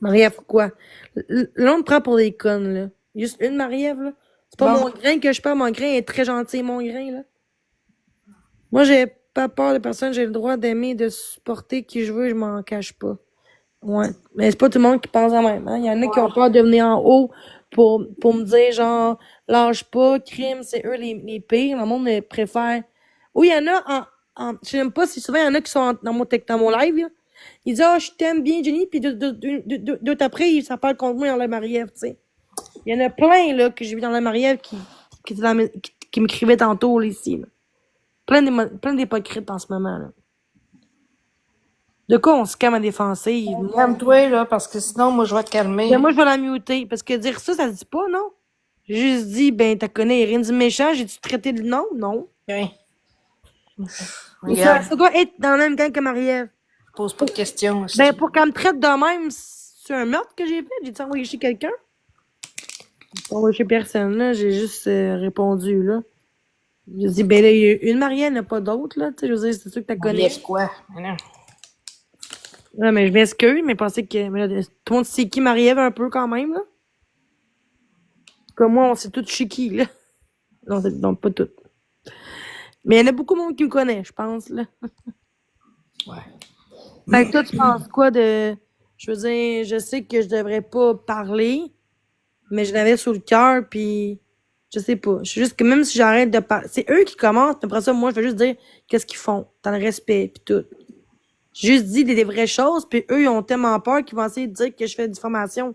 Marie-Ève, quoi? Là, on me prend pour des connes, là. Juste une Marie-Ève, là. C'est pas Bon. mon grain que je perds. Mon grain est très gentil, mon grain, là. Moi, j'ai pas peur de personne. J'ai le droit d'aimer, de supporter qui je veux. Je m'en cache pas. Ouais. Mais c'est pas tout le monde qui pense en même, hein. Il y en a qui ont peur de venir en haut pour me dire, genre, lâche pas, crime, c'est eux les pires. Le monde préfère. Oui, il y en a je sais même pas si souvent il y en a qui sont dans mon live, là. Ils disent, je t'aime bien, Jenny, puis deux après, ça parle contre moi dans la Marie-Ève, tu sais. Il y en a plein, là, que j'ai vu dans la Marie-Ève qui m'écrivaient tantôt, là, ici, là. Plein d'hypocrites en ce moment, là. De quoi on se calme à défensive? Calme-toi, là, parce que sinon, moi, je vais te calmer. Ben, moi, je vais la muter, parce que dire ça se dit pas, non? J'ai juste dit, t'as connu rien du méchant, j'ai-tu traité de nom? Non. Hein. Ça doit être dans la même gang que Marie-Ève. Pose pas de questions. Ben, pour qu'elle me traite de même, c'est un meurtre que j'ai fait. J'ai-tu envoyé chez quelqu'un? J'ai pas envoyé chez personne, là. J'ai juste répondu, là. J'ai dit, ben là, il y a une Marie-Ève, il n'y en a pas d'autres, là. Tu sais, je veux dire, c'est sûr que t'as connu. Marie-Ève quoi? Mais non. Ouais, mais je m'excuse, mais pensez que. Mais là, tout le monde sait qui Marie-Ève un peu quand même, là. Comme moi, on sait toutes chez qui, là. Non, pas toutes. Mais il y en a beaucoup de monde qui me connaît, je pense, là. Ouais. Fait que toi, tu penses quoi de. Je veux dire, je sais que je devrais pas parler, mais je l'avais sous le cœur, puis je sais pas. Je suis juste que même si j'arrête de parler, c'est eux qui commencent, puis après ça, moi, je vais juste dire qu'est-ce qu'ils font, dans le respect, puis tout. J'ai juste dit des vraies choses, puis eux, ils ont tellement peur qu'ils vont essayer de dire que je fais de diffamation.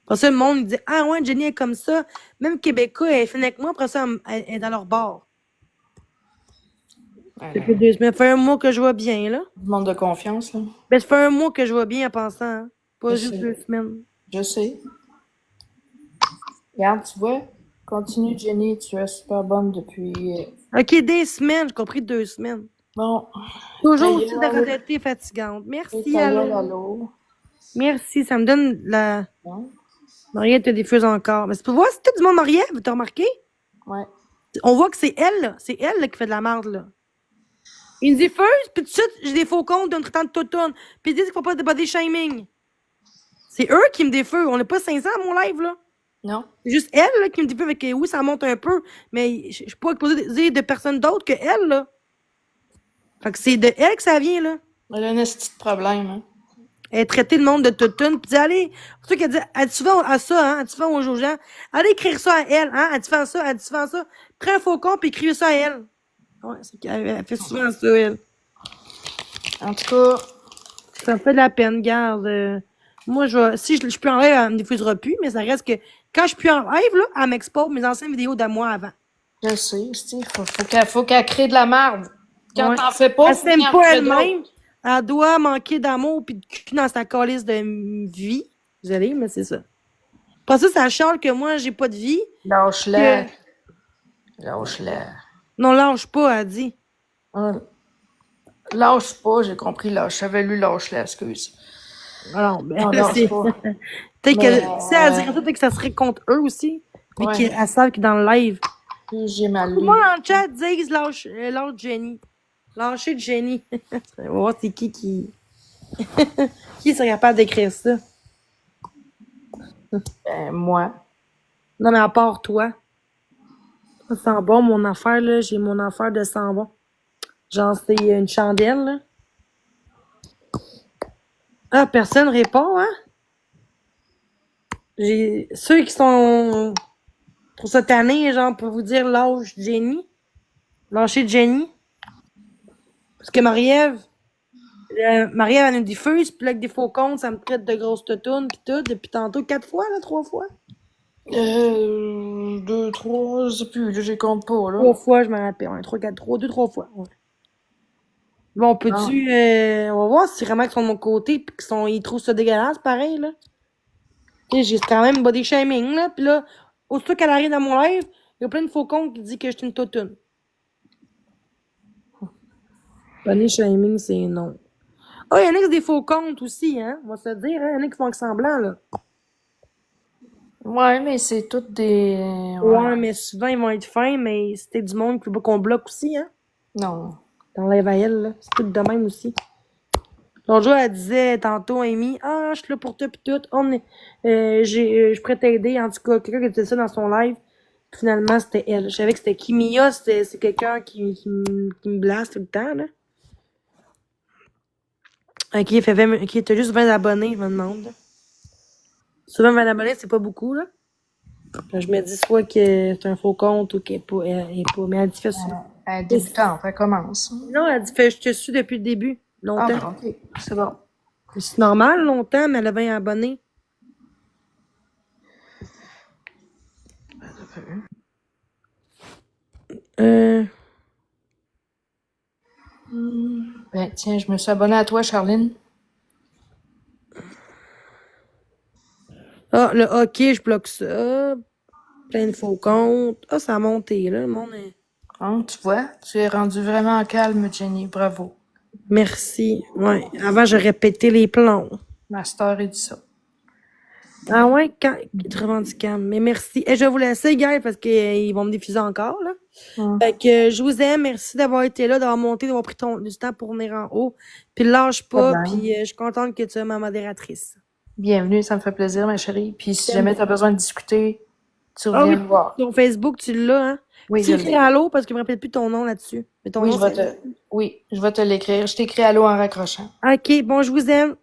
Après ça, le monde, il dit, ah ouais, Jenny est comme ça. Même Québécois, elle est fine avec moi, après ça, elle est dans leur bord. Ça fait 2 semaines. Ça fait un mois que je vois bien, là. Du monde de confiance, là. Ben, ça fait un mois que je vois bien en pensant, hein. Pas Je juste sais. 2 semaines. Je sais. Regarde, tu vois, continue, Jenny, tu es super bonne depuis... OK, des semaines, j'ai compris 2 semaines. Bon. Toujours Ta aussi de gueule. retraité fatigante. Merci, Ta gueule, allô. allô. Merci, ça me donne la. Hein? Marie-Ève te diffuse encore. Mais c'est pour voir, c'est tout du monde Marie-Ève, t'as remarqué? Ouais. On voit que c'est elle, là. C'est elle, là, qui fait de la merde, là. Ils me diffusent, puis tout de suite, j'ai des faux comptes d'un traitant de toutoune. Puis ils disent qu'il faut pas de body shaming. C'est eux qui me diffusent. On n'est pas 500 à mon live, là. Non? C'est juste elle, là, qui me diffuse avec, oui, ça monte un peu, mais je suis pas exposée de personne d'autre que elle, là. Fait que c'est de elle que ça vient, là. Elle a un petit problème, hein. Elle est traitée le monde de toutoune, puis dit, allez, c'est ça qu'elle dit, elle dit souvent à ça, hein, elle dit souvent aux gens, allez écrire ça à elle, hein, elle dit souvent ça, elle dit souvent ça, prends un faux compte puis écrivez ça à elle. Ouais, c'est qu'elle fait souvent ça, elle. En tout cas, Ça me fait de la peine, garde. Moi, si je peux en live, elle me diffusera plus, mais ça reste que, quand je suis plus en live, là, elle m'expose mes anciennes vidéos de moi avant. je sais, faut qu'elle crée de la merde. Quand Ouais. t'en fais pas, Elle faut s'aime qu'il en pas crée elle-même, d'autres. elle doit manquer d'amour puis de cul dans sa calice de vie. Désolée, mais c'est ça. Pour ça chiale que moi, j'ai pas de vie. Lâche-la. Lâche-la. Non, lâche pas, elle dit. Hein? Lâche pas, j'ai compris, lâche. J'avais lu lâche-la, excuse. Alors, ben, Non, là, lâche c'est. pas. Peut-être Mais, que si elle dirait ça, peut-être que ça serait contre eux aussi. Vu Ouais. qu'elles savent que dans le live. J'ai mal lu. Moi, en chat, disent lâche Jenny. Lâchez Jenny. On va voir c'est qui qui serait capable d'écrire ça. Ben, moi. Non, mais à part toi. Ça sent bon, mon affaire, là. J'ai mon affaire de sang bon. Genre, c'est une chandelle, là. Ah, personne répond, hein? J'ai ceux qui sont pour cette année, genre, pour vous dire lâche Jenny. Lâchez Jenny. Parce que Marie-Ève, elle nous diffuse, puis là, avec des faux comptes, ça me traite de grosses toutounes, pis tout, depuis tantôt, 4 fois, là, 3 fois. 2, 3, je sais plus, là, j'y compte pas, là. 3 fois, je me rappelle. 1, 3, 4, 3, 2, 3 fois. Ouais. Bon, peux-tu, on va voir si vraiment ils sont de mon côté, pis ils trouvent ça dégueulasse, pareil, là. Tu sais, j'ai quand même body shaming, là, pis là, aussitôt qu'elle arrive dans mon live, Il y a plein de faux comptes qui disent que je suis une totune. Body shaming, c'est non. Ah, il y en a qui ont des faux comptes aussi, hein? On va se le dire, hein? Il y en a qui font semblant, là. Ouais, mais c'est toutes des... Ouais, mais souvent, ils vont être fins, mais c'était du monde qu'il faut pas qu'on bloque aussi, hein? Non. Dans l'Ève à elle, là. C'est tout de même aussi. L'autre jour, elle disait tantôt, Amy, ah, je suis là pour toi pis tout. Je pourrais t'aider. En tout cas, quelqu'un qui disait ça dans son live. Puis finalement, c'était elle. Je savais que c'était Kimia, c'est quelqu'un qui me blaste tout le temps, là. Qui était juste 20 abonnés, je me demande. Souvent, 20 abonnés, c'est pas beaucoup, là. Puis je me dis soit que c'est un faux compte ou qu'elle est pas, elle est pas. Mais elle dit fait ça. Elle est débutante, elle commence. Non, elle dit fait, je te suis depuis le début. Ah, Longtemps. bon, ok. C'est bon. C'est normal, longtemps, mais elle a 20 abonnés. Ben, tiens, je me suis abonnée à toi, Charline. Ah, le hockey, je bloque ça. Plein de faux comptes. Ah, ça a monté, là. Le monde est... Hein, tu vois, tu es rendue vraiment calme, Jenny. Bravo. Merci. Ouais. Avant, je répétais les plombs. Master et dit ça. Ah ouais, quand... revendiquant. Mais merci. Et je vais vous laisser, gars, parce qu'ils vont me diffuser encore, là. Fait que je vous aime. Merci d'avoir été là, d'avoir monté, d'avoir pris du temps pour venir en haut. Puis lâche pas. Puis je suis contente que tu sois ma modératrice. Bienvenue, ça me fait plaisir, ma chérie. Puis si jamais tu as besoin de discuter, tu reviens oui, me voir. Sur Facebook, tu l'as, hein? Oui, tu écris allô parce que je me rappelle plus ton nom là-dessus. Mais ton nom, je vais te l'écrire. Je t'écris allô en raccrochant. OK, bon, je vous aime.